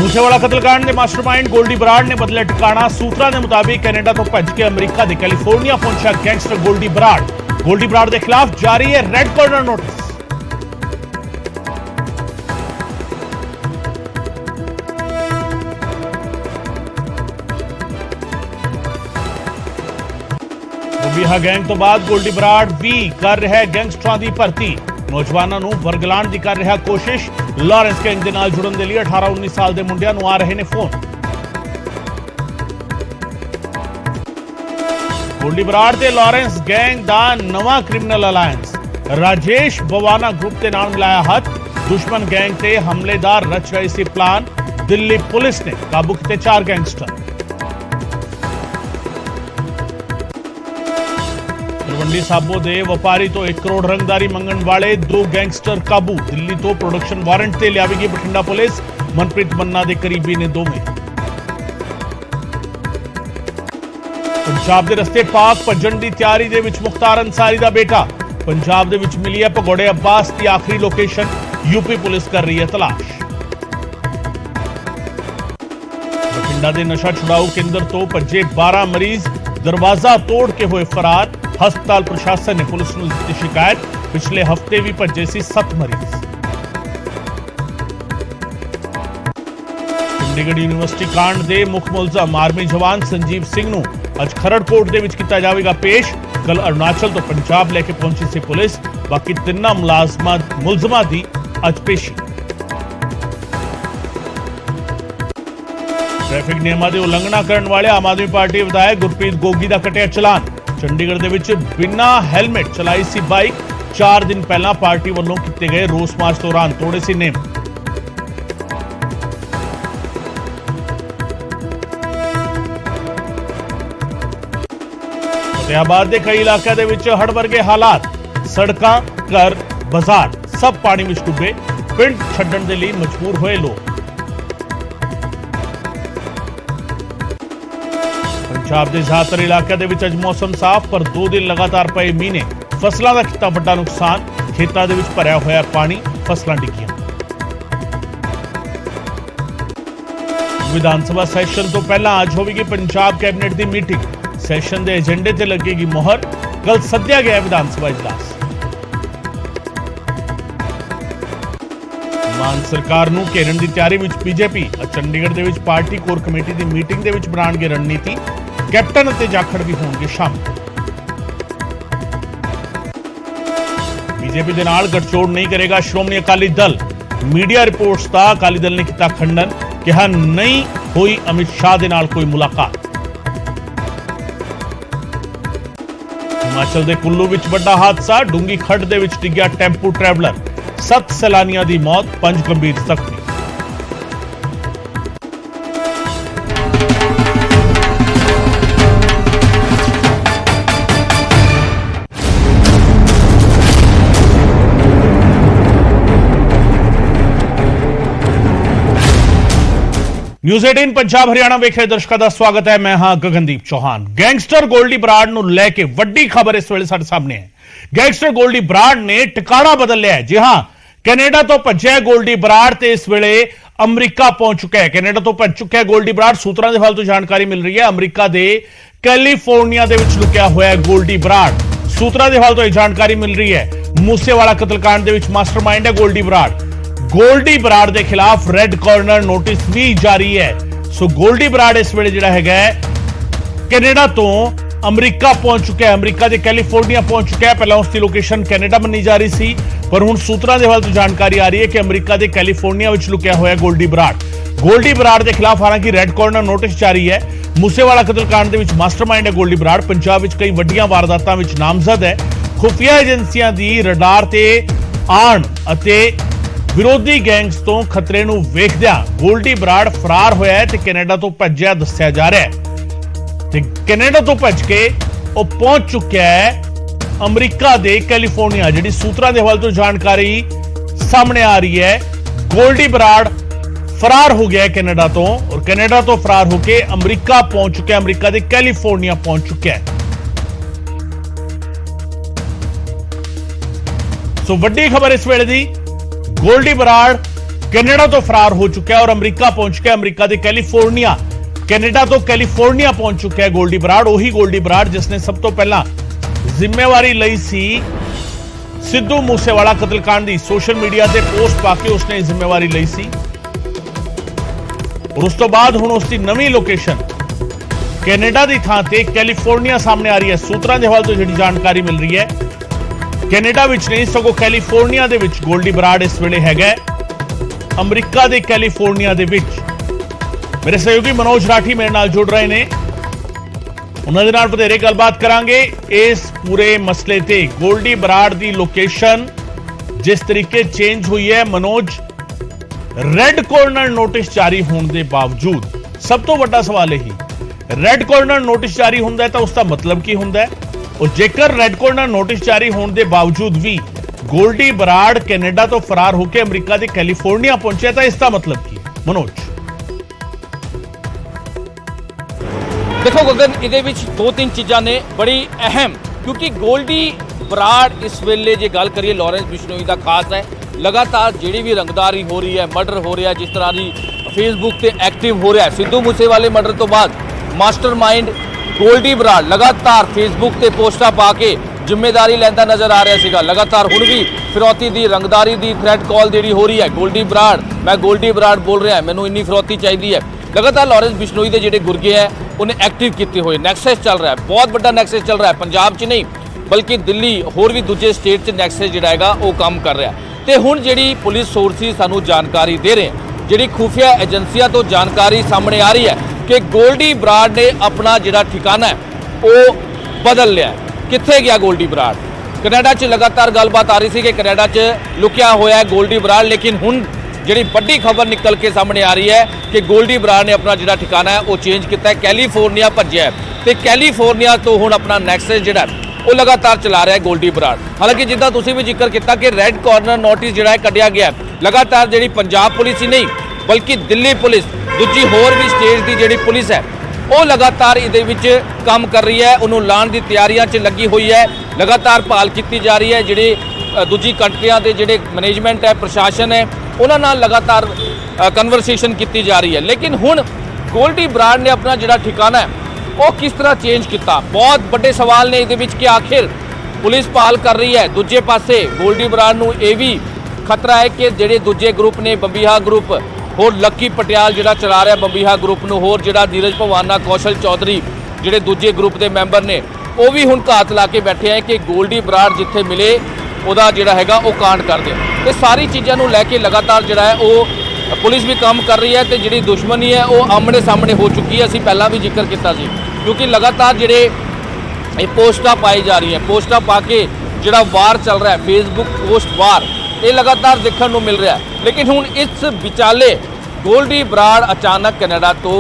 मूसेवाला कतलकांड के मास्टरमाइंड गोल्डी बराड़ ने बदलिया ठिकाना। सूत्रों के मुताबिक कैनेडा तो भज के अमरीका के कैलीफोर्निया पहुंचा गैंगस्टर गोल्डी बराड़ के खिलाफ जारी है रेड कॉर्नर नोटिस। बिहा गैंग तो बाद गोल्डी बराड़ भी कर रहा है गैंगस्टरां की भर्ती। नौजवानों को वरगलाण की कर रहा कोशिश। लॉरेंस गैंग के नाल जुड़न के लिए 18-19 साल के मुंडियां नूं आ रहे ने फोन। गोल्डी बराड़ ते लॉरेंस गैंग का नवा criminal alliance. Rajesh Bawana group के नाल मिलाया हाथ। दुश्मन गैंग ते हमलेदार रच रहे सी प्लान। दिल्ली पुलिस ने काबू किए 4 गैंगस्टर। तलवंडी साबो दे व्यापारी तो 1 करोड़ रंगदारी मंगण वाले 2 गैंगस्टर काबू। दिल्ली तो प्रोडक्शन वारंट से लियावेगी बठिंडा पुलिस। मनप्रीत मन्ना दे करीबी ने 2 में। पंजाब के रस्ते पाक भजन की तैयारी दे विच मुख्तार अंसारी का बेटा। पंजाब दे विच मिली है भगौड़े अब्बास की आखिरी लोकेशन। यूपी पुलिस कर रही है तलाश। बठिंडा के नशा छुड़ाऊ केंद्र तो भजे 12 मरीज दरवाजा तोड़ के हुए फरार। हस्पताल प्रशासन ने पुलिस को दी शिकायत। पिछले हफ्ते भी भजे सी 7 मरीज। चंडीगढ़ यूनिवर्सिटी कांड के मुख मुलजम आर्मी जवान संजीव सिंह नूं अज खरड़ कोर्ट दे विच कीता जावेगा पेश। कल अरुणाचल तो पंजाब लेके पहुंची सी पुलिस। बाकी 3 मुलजमां दी अज पेशी। ट्रैफिक नियमां दी उलंघना करने वाले आम आदमी पार्टी विधायक गुरप्रीत गोगी का कटिया चलान। चंडीगढ़ दे विच बिना हेलमेट चलाई सी बाइक। 4 दिन पहला पार्टी वालों किए गए रोस मार्च दौरान तोड़े सी नेम। फतेहाबाद के कई इलाकों दे विच हड़ वर्गे हालात। सड़कां, घर, बाजार सब पानी में डुबे। पिंड छड्डण दे लई मजबूर होए लोग। पंजाब के ज्यादातर इलाकों के विच अज मौसम साफ पर 2 दिन लगातार पे मीह ने फसलों का किया बड़ा नुकसान। खेतों के विच भरिया होया पानी, फसलां डिगियां। विधानसभा सैशन तो पहला अज होगी पंजाब कैबिनेट की मीटिंग। सैशन के एजेंडे से लगेगी मोहर। कल सद्या गया विधानसभा इजलास। मान सरकार नूं घेरन की तैयारी विच बीजेपी। चंडीगढ़ के पार्टी कोर कमेटी की मीटिंग के विच बनाणगे रणनीति। कैप्टन और जाखड़ भी होंगे शामिल। बीजेपी के नाल गठजोड़ नहीं करेगा श्रोमणी अकाली दल। मीडिया रिपोर्ट्स का अकाली दल ने किया खंडन। कहा नहीं हुई अमित शाह के नाल कोई मुलाकात। हिमाचल के कुल्लू विच बड़ा हादसा। डूंगी खड्ड दे विच डिग्या टैंपू ट्रैवलर। 7 सैलानियों की मौत, 5 गंभीर जख्मी। न्यूज़ 18 पंजाब हरियाणा वेख रहे दर्शकों का स्वागत है। मैं हां गगनदीप चौहान। गैंगस्टर गोल्डी बराड़ नूं लेके वड्डी खबर इस वेले साडे सामने है। गैंगस्टर गोल्डी बराड़ ने ठिकाना बदल लिया है। जी हां, कैनेडा तो भज्या गोल्डी बराड़ ते इस वेले अमरीका पहुंच चुका है। कैनेडा तो भज चुका है गोल्डी बराड़। सूत्रों के फालतू जानकारी मिल रही है अमरीका के कैलीफोर्निया दे विच लुकिया हुआ है गोल्डी बराड़। सूत्रों के फालतू जानकारी मिल रही है मूसेवाला कतलकांड दे विच मास्टरमाइंड है गोल्डी बराड़। गोल्डी बराड़ के खिलाफ रेड कॉर्नर नोटिस भी जारी है। सो गोल्डी बराड़ इस वेले जिहड़ा हैगा कैनेडा तो अमरीका पहुंच चुका है। अमरीका के कैलीफोर्निया पहुंच चुका है। पहला उसकी लोकेशन कैनेडा मनी जा रही सी, पर हुण सूत्रों के हवाले तो जानकारी आ रही है कि अमरीका के कैलीफोर्निया विच लुकिया हुआ है गोल्डी बराड़। गोल्डी बराड़ के खिलाफ हालांकि रेड कॉर्नर नोटिस जारी है। मूसेवाला कतलकांड के विच मास्टरमाइंड है गोल्डी बराड़। पंजाब विच कई वड्डियां वारदातां विच नामजद है। खुफिया एजेंसियां दी रडार ते आण अते विरोधी गैंग्स तो खतरे नूं वेखदियां गोल्डी बराड़ फरार होया है ते कैनेडा तो भज्जिया दस्सिया जा रहा है। ते कैनेडा तो भज के वो पहुंच चुका है अमरीका दे कैलीफोर्निया। जिहड़ी सूत्रों के हवाले तो जानकारी सामने आ रही है गोल्डी बराड़ फरार हो गया है कैनेडा तो, और कैनेडा तो फरार होकर अमरीका पहुंच चुका है। अमरीका के कैलीफोर्निया पहुंच चुका है। सो वड्डी खबर इस वेले दी गोल्डी बराड़ कनाडा तो फरार हो चुका है और अमेरिका पहुंच गया। अमेरिका के कैलीफोर्निया, कनाडा तो कैलीफोर्निया पहुंच चुका है गोल्डी बराड़। वही गोल्डी बराड़ जिसने सब तो पहला जिम्मेवारी लई सी सिद्धू मूसेवाला कतलकांड की। सोशल मीडिया से पोस्ट पाके उसने जिम्मेवारी लई सी और उस तो बाद हुण उसकी नवी लोकेशन कनाडा की थां ते कैलीफोर्निया सामने आ रही है। सूत्रां दे हवाले तो जिहड़ी जानकारी मिल रही है, कनाडा विच नहीं सगों कैलीफोर्निया दे विच गोल्डी बराड़ इस वेले हैगा अमरीका के कैलीफोर्निया दे विच। मेरे सहयोगी मनोज राठी मेरे नाल जुड़ रहे हैं, उन्हां दे नाल वधेरे गलबात करांगे इस पूरे मसले ते। गोल्डी बराड़ की लोकेशन जिस तरीके चेंज हुई है मनोज, रेड कॉर्नर नोटिस जारी होने के बावजूद सब तो वड्डा सवाल यही, रेड कॉर्नर नोटिस जारी होंदा है तो उसका मतलब की होंदा है? और जेकर रेड कॉर्नर नोटिस जारी होने के बावजूद भी गोल्डी बराड़ कनाडा तो फरार होकर अमेरिका के कैलीफोर्निया पहुंचे तो इसका मतलब की मनोज? देखो गगन, ये दो तीन चीज़ा ने बड़ी अहम, क्योंकि गोल्डी बराड़ इस वेले जो गल करिए लॉरेंस बिश्नोई का खास है। लगातार जी भी रंगदारी हो रही है, मर्डर हो रहा है, जिस तरह की फेसबुक से एक्टिव हो रहा है। सिद्धू मूसेवाले मर्डर तो बाद मास्टरमाइंड गोल्डी बराड़ लगातार फेसबुक से पोस्टा पा के जिम्मेदारी लैंदा नज़र आ रहा सीगा। लगातार हुण भी फिरौती की रंगदारी की थ्रैट कॉल जी हो रही है, गोल्डी बराड़, मैं गोल्डी बराड़ बोल रहा, मैनू इन्नी फिरौती चाहिए है। लगातार लॉरेंस बिश्नोई के जोड़े गुरगे है उन्हें एक्टिव किए हुए नैक्सस चल रहा है, बहुत बड़ा नैक्सस चल रहा है। पंजाब च नहीं बल्कि दिल्ली होर भी दूजे स्टेट च नैक्सस जिहड़ा हैगा वो काम कर रहा है। तो हुण जिहड़ी पुलिस सोर्सिस सानू जानकारी दे रहे हैं, जिहड़ी खुफिया एजेंसियां तो जानकारी सामने आ रही है कि गोल्डी बराड़ ने अपना जिहड़ा ठिकाना है वो बदल लिया है। कित्थे गया गोल्डी बराड़? कनाडा च लगातार गलबात आ रही थी कि कनाडा च लुकिया होया है गोल्डी बराड़, लेकिन हुण जिहड़ी वड्डी खबर निकल के सामने आ रही है कि गोल्डी बराड़ ने अपना जिहड़ा ठिकाना है वो चेंज किया है, कैलीफोर्निया भज्जिया है। तो कैलीफोर्निया तो हुण अपना नैक्सस जिहड़ा वो लगातार चला रहा है गोल्डी बराड़। हालांकि जिद्दां तुसीं भी जिक्र किया कि रेड कॉर्नर नोटिस जिहड़ा है कढ़िया गया है। लगातार जिहड़ी पंजाब पुलिस ही नहीं बल्कि दिल्ली पुलिस, दूजी होर भी स्टेट की जिहड़ी पुलिस है वो लगातार इहदे विच काम कर रही है, उन्होंने लाने की तैयारियां च लगी हुई है। लगातार भाल की जा रही है, जिहड़े दूजी कंट्रियां के जिहड़े मैनेजमेंट है, प्रशासन है, उन्हां नाल लगातार कन्वरसेशन की जा रही है। लेकिन हुण गोल्डी बराड़ ने अपना जिहड़ा ठिकाना है वो किस तरह चेंज किया? बहुत बड़े सवाल ने इहदे विच कि आखिर पुलिस भाल कर रही है, दूजे पासे गोल्डी बराड़ नूं यह भी खतरा है कि जिहड़े दूजे ग्रुप ने बंबीहा ग्रुप होर लक्की पटियाल जिहड़ा चला रहा बंबीहा ग्रुप नूं, होर जिहड़ा नीरज भवाना, कौशल चौधरी जिहड़े दूजे ग्रुप के मैंबर ने वो भी हुण घात ला के बैठे हैं कि गोल्डी बराड़ जिथे मिले उहदा जिहड़ा हैगा वो कांड कर दे। ये सारी चीज़ों को लैके लगातार जिहड़ा है वो पुलिस भी काम कर रही है तो जिहड़ी दुश्मनी है वो आमने सामने हो चुकी है। असीं पहला भी जिक्र किया सी, क्योंकि लगातार जिहड़े ये पोस्टां पाई जा रही हैं, पोस्टां पा के जिहड़ा वार चल रहा है, फेसबुक पोस्ट वार, ये लगातार देखने को मिल रहा है। लेकिन हुण इस विचाले गोल्डी बराड़ अचानक कनाडा तो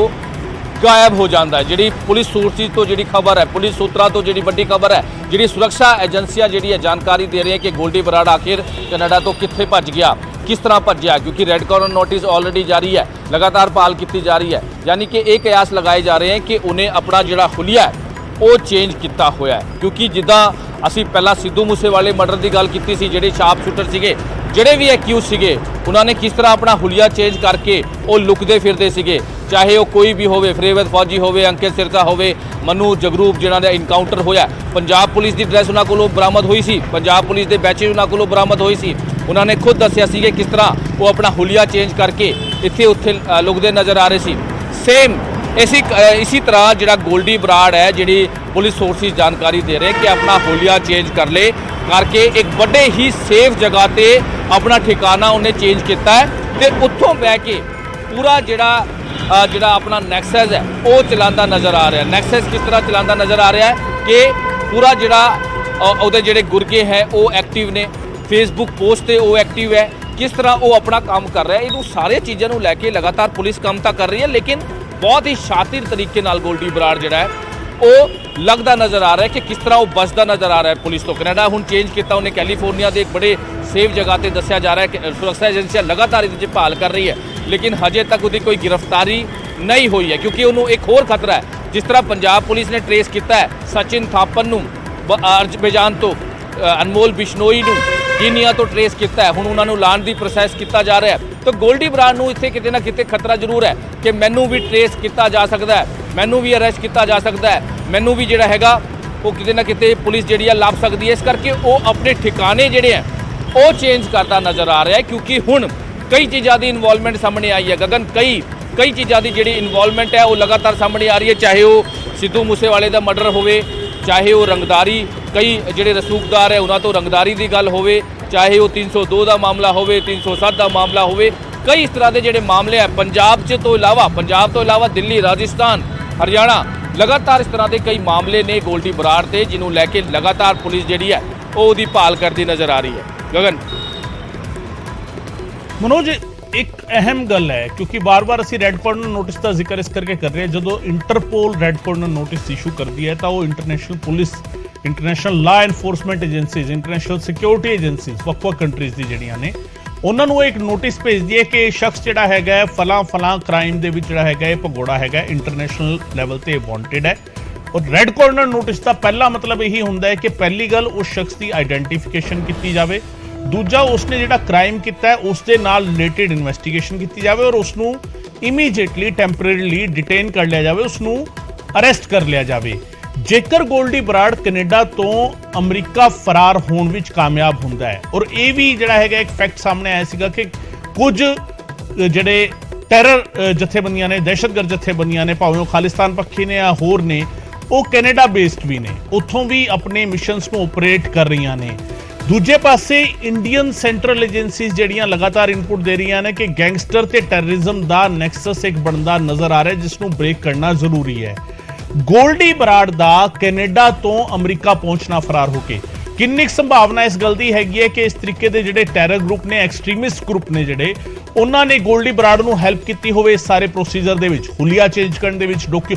गायब हो जाता है। जिहड़ी पुलिस सोर्सिस तो जिहड़ी खबर है, पुलिस सूत्रों तो जिहड़ी वड्डी खबर है, जिहड़ी सुरक्षा एजेंसियां जिहड़ी है जानकारी दे रही है कि गोल्डी बराड़ आखिर कनाडा तो कित्थे भज गया, किस तरह भज्या, क्योंकि रेड कॉर्नर नोटिस ऑलरेडी जारी है, लगातार भाल की जा रही है। यानी कि एक कयास लगाए जा रहे हैं कि उन्हें अपना जिहड़ा हुलिया है वो चेंज किया होया है। क्योंकि जिद्दां असीं पहला सिद्धू मूसेवाले मर्डर की गल की सी, जिहड़े शार्प शूटर सीगे, जिहड़े भी एक्यूज सीगे, उन्होंने किस तरह अपना हुलिया चेंज करके वो लुकदे फिरदे सीगे, चाहे वो कोई भी होवे, फरीद फौजी होवे, अंकित सिरसा होवे, मनु जगरूप जिन्हां दा इनकाउंटर होया। पंजाब पुलिस की ड्रैस उन्हां कोलों बरामद हुई सी, पंजाब पुलिस के बैचेज उन्हां कोलों बरामद हुई सी। उन्होंने खुद दस्सिया सी कि किस तरह वो अपना हुलिया चेंज करके इत्थे उत्थे लुकदे नज़र आ रहे सी। सेम इसी तरह जिहड़ा गोल्डी बराड़ है, जिहड़ी पुलिस सोर्सिस जानकारी दे रहे हैं कि अपना हुलिया चेंज कर ले करके एक बड़े ही सेफ जगह पे अपना ठिकाना उन्हें चेंज किया है तो उत्थों बह के पूरा जिहड़ा अपना नैक्सस है वो चलाता नज़र आ रहा है। नैक्सस किस तरह चलाता नज़र आ रहा है कि पूरा जिहड़ा उहदे जिहड़े गुरगे हैं वो एक्टिव ने, फेसबुक पोस्ट से वो एक्टिव है, किस तरह वो अपना काम कर रहा है। इनू सारे चीज़ों को लैके लगातार पुलिस काम तो कर रही है, लेकिन बहुत ही शातिर तरीके नाल गोल्डी बराड़ जिहड़ा है वो लगता नज़र आ रहा है कि किस तरह वो बचता नज़र आ रहा है पुलिस तो। कनाडा हुण चेंज किया उन्हें, कैलीफोर्निया के एक बड़े सेफ जगह पर दस्सिया जा रहा है कि सुरक्षा एजेंसियां लगातार इहदे भाल कर रही है, लेकिन हजे तक उसकी कोई गिरफ्तारी नहीं हुई है। क्योंकि उन्होंने एक होर खतरा है, जिस तरह पंजाब पुलिस ने ट्रेस किया है सचिन थापन नूं अजरबैजान तो, अनमोल बिश्नोई नूं कीनिया तो ट्रेस किया है, हुण उन्होंने लाण की प्रोसैस किया जा रहा है। ਤਾਂ ਗੋਲਡੀ ਬਰਾੜ ਨੂੰ ਇੱਥੇ ਕਿਤੇ ਨਾ ਕਿਤੇ ਖਤਰਾ ਜ਼ਰੂਰ ਹੈ ਕਿ ਮੈਨੂੰ ਵੀ ਟ੍ਰੇਸ ਕੀਤਾ ਜਾ ਸਕਦਾ ਹੈ, ਮੈਨੂੰ ਵੀ ਅਰੈਸਟ ਕੀਤਾ ਜਾ ਸਕਦਾ ਹੈ, ਮੈਨੂੰ ਵੀ ਜਿਹੜਾ ਹੈਗਾ ਉਹ ਕਿਤੇ ਨਾ ਕਿਤੇ ਪੁਲਿਸ ਜਿਹੜੀ ਆ ਲੱਭ ਸਕਦੀ ਹੈ। ਇਸ ਕਰਕੇ ਉਹ ਆਪਣੇ ਠਿਕਾਣੇ ਜਿਹੜੇ ਆ ਉਹ ਚੇਂਜ ਕਰਦਾ ਨਜ਼ਰ ਆ ਰਿਹਾ ਹੈ, ਕਿਉਂਕਿ ਹੁਣ ਕਈ ਚੀਜ਼ਾਂ ਦੀ ਇਨਵੋਲਵਮੈਂਟ ਸਾਹਮਣੇ ਆਈ ਹੈ ਗਗਨ। ਕਈ ਚੀਜ਼ਾਂ ਦੀ ਜਿਹੜੀ ਇਨਵੋਲਵਮੈਂਟ ਹੈ ਉਹ ਲਗਾਤਾਰ ਸਾਹਮਣੇ ਆ ਰਹੀ ਹੈ, ਚਾਹੇ ਉਹ ਸਿੱਧੂ ਮੂਸੇਵਾਲੇ ਦਾ ਮਰਡਰ ਹੋਵੇ, ਚਾਹੇ ਉਹ ਰੰਗਦਾਰੀ ਕਈ ਜਿਹੜੇ ਰਸੂਖਦਾਰ ਹੈ ਉਹਨਾਂ ਤੋਂ ਰੰਗਦਾਰੀ ਦੀ ਗੱਲ ਹੋਵੇ, ਚਾਹੇ ਉਹ 302 ਦਾ ਮਾਮਲਾ ਹੋਵੇ, 307 ਦਾ ਮਾਮਲਾ ਹੋਵੇ। ਕਈ ਇਸ ਤਰ੍ਹਾਂ ਦੇ ਜਿਹੜੇ ਮਾਮਲੇ ਹੈ ਪੰਜਾਬ ਤੋਂ ਇਲਾਵਾ ਦਿੱਲੀ, ਰਾਜਸਥਾਨ, ਹਰਿਆਣਾ, ਲਗਾਤਾਰ ਇਸ ਤਰ੍ਹਾਂ ਦੇ ਕਈ ਮਾਮਲੇ ਨੇ ਗੋਲਡੀ ਬਰਾੜ ਤੇ, ਜਿਹਨੂੰ ਲੈ ਕੇ ਲਗਾਤਾਰ ਪੁਲਿਸ ਜਿਹੜੀ ਹੈ ਉਹ ਉਹਦੀ ਭਾਲ ਕਰਦੀ ਨਜ਼ਰ ਆ ਰਹੀ ਹੈ। ਗਗਨ ਮਨੋਜ, ਇੱਕ ਅਹਿਮ ਗੱਲ ਹੈ ਕਿਉਂਕਿ ਬਾਰ-ਬਾਰ ਅਸੀਂ ਰੈੱਡ ਕਾਰਨਰ ਨੋਟਿਸ ਦਾ ਜ਼ਿਕਰ ਇਸ ਕਰਕੇ ਕਰ ਰਹੇ ਹਾਂ, ਜਦੋਂ Interpol red corner notice issue ਕਰਦੀ ਹੈ ਤਾਂ ਉਹ ਇੰਟਰਨੈਸ਼ਨਲ ਪੁਲਿਸ, ਇੰਟਰਨੈਸ਼ਨਲ ਲਾ enforcement agencies, international security agencies ਵੱਖ-ਵੱਖ ਕੰਟਰੀਜ਼ ਦੀ ਜਿਹੜੀਆਂ ਨੇ ਉਹਨਾਂ ਨੂੰ ਇੱਕ ਨੋਟਿਸ ਭੇਜਦੀ ਹੈ ਕਿ ਇਹ ਸ਼ਖਸ ਜਿਹੜਾ ਹੈਗਾ ਫਲਾਂ ਕ੍ਰਾਈਮ ਦੇ ਵਿੱਚ ਜਿਹੜਾ ਹੈਗਾ ਇਹ ਭਗੌੜਾ ਹੈਗਾ, ਇੰਟਰਨੈਸ਼ਨਲ ਲੈਵਲ ਤੇ ਵਾਂਟਡ ਹੈ। ਔਰ ਰੈੱਡ ਕਾਰਨਰ ਨੋਟਿਸ ਦਾ ਪਹਿਲਾ ਮਤਲਬ ਇਹੀ ਹੁੰਦਾ ਹੈ ਕਿ ਪਹਿਲੀ ਗੱਲ ਉਸ ਸ਼ਖਸ ਦੀ ਆਈਡੈਂਟੀਫਿਕੇਸ਼ਨ ਕੀਤੀ ਜਾਵੇ, ਦੂਜਾ ਉਸਨੇ ਜਿਹੜਾ ਕ੍ਰਾਈਮ ਕੀਤਾ ਹੈ ਉਸ ਦੇ ਨਾਲ ਰਿਲੇਟਡ ਇਨਵੈਸਟੀਗੇਸ਼ਨ ਕੀਤੀ ਜਾਵੇ ਔਰ ਉਸ ਨੂੰ ਇਮੀਡੀਏਟਲੀ ਟੈਂਪਰੇਰੀਲੀ ਡਿਟੇਨ ਕਰ ਲਿਆ ਜਾਵੇ, ਉਸ ਨੂੰ ਅਰੈਸਟ ਕਰ ਲਿਆ ਜਾਵੇ। ਜੇਕਰ ਗੋਲਡੀ ਬਰਾੜ ਕੈਨੇਡਾ ਤੋਂ ਅਮਰੀਕਾ ਫਰਾਰ ਹੋਣ ਵਿੱਚ ਕਾਮਯਾਬ ਹੁੰਦਾ ਹੈ, ਔਰ ਇਹ ਵੀ ਜਿਹੜਾ ਹੈਗਾ ਇੱਕ ਫੈਕਟ ਸਾਹਮਣੇ ਆਇਆ ਸੀਗਾ ਕਿ ਕੁਝ ਜਿਹੜੇ ਟੈਰਰ ਜਥੇਬੰਦੀਆਂ ਨੇ, ਦਹਿਸ਼ਤਗਰਦ ਜਥੇਬੰਦੀਆਂ ਨੇ, ਭਾਵੇਂ ਉਹ ਖਾਲਿਸਤਾਨ ਪੱਖੀ ਨੇ ਜਾਂ ਹੋਰ ਨੇ, ਉਹ ਕੈਨੇਡਾ ਬੇਸਡ ਵੀ ਨੇ, ਉੱਥੋਂ ਵੀ ਆਪਣੇ ਮਿਸ਼ਨਸ ਨੂੰ ਆਪਰੇਟ ਕਰ ਰਹੀਆਂ ਨੇ। ਦੂਜੇ ਪਾਸੇ ਇੰਡੀਅਨ ਸੈਂਟਰਲ ਏਜੰਸੀਜ਼ ਜਿਹੜੀਆਂ ਲਗਾਤਾਰ ਇਨਪੁਟ ਦੇ ਰਹੀਆਂ ਨੇ ਕਿ ਗੈਂਗਸਟਰ ਤੇ ਟੈਰਰਿਜ਼ਮ ਦਾ ਨੈਕਸਸ ਇੱਕ ਬਣਦਾ ਨਜ਼ਰ ਆ ਰਿਹਾ, ਜਿਸ ਨੂੰ ਬ੍ਰੇਕ ਕਰਨਾ ਜ਼ਰੂਰੀ ਹੈ। ਗੋਲਡੀ ਬਰਾੜ ਦਾ ਕੈਨੇਡਾ ਤੋਂ ਅਮਰੀਕਾ ਪਹੁੰਚਣਾ ਫਰਾਰ ਹੋ ਕੇ ਕਿੰਨੀ ਸੰਭਾਵਨਾ ਇਸ ਗੱਲ ਦੀ ਹੈਗੀ ਹੈ ਕਿ ਇਸ ਤਰੀਕੇ ਦੇ ਜਿਹੜੇ ਟੈਰਰ ਗਰੁੱਪ ਨੇ, ਐਕਸਟ੍ਰੀਮਿਸਟ ਗਰੁੱਪ ਨੇ ਜਿਹੜੇ, ਉਹਨਾਂ ਨੇ ਗੋਲਡੀ ਬਰਾੜ ਨੂੰ ਹੈਲਪ ਕੀਤੀ ਹੋਵੇ ਇਸ ਸਾਰੇ ਪ੍ਰੋਸੀਜਰ ਦੇ ਵਿੱਚ, ਹੁਲੀਆ ਚੇਂਜ ਕਰਨ ਦੇ ਵਿੱਚ,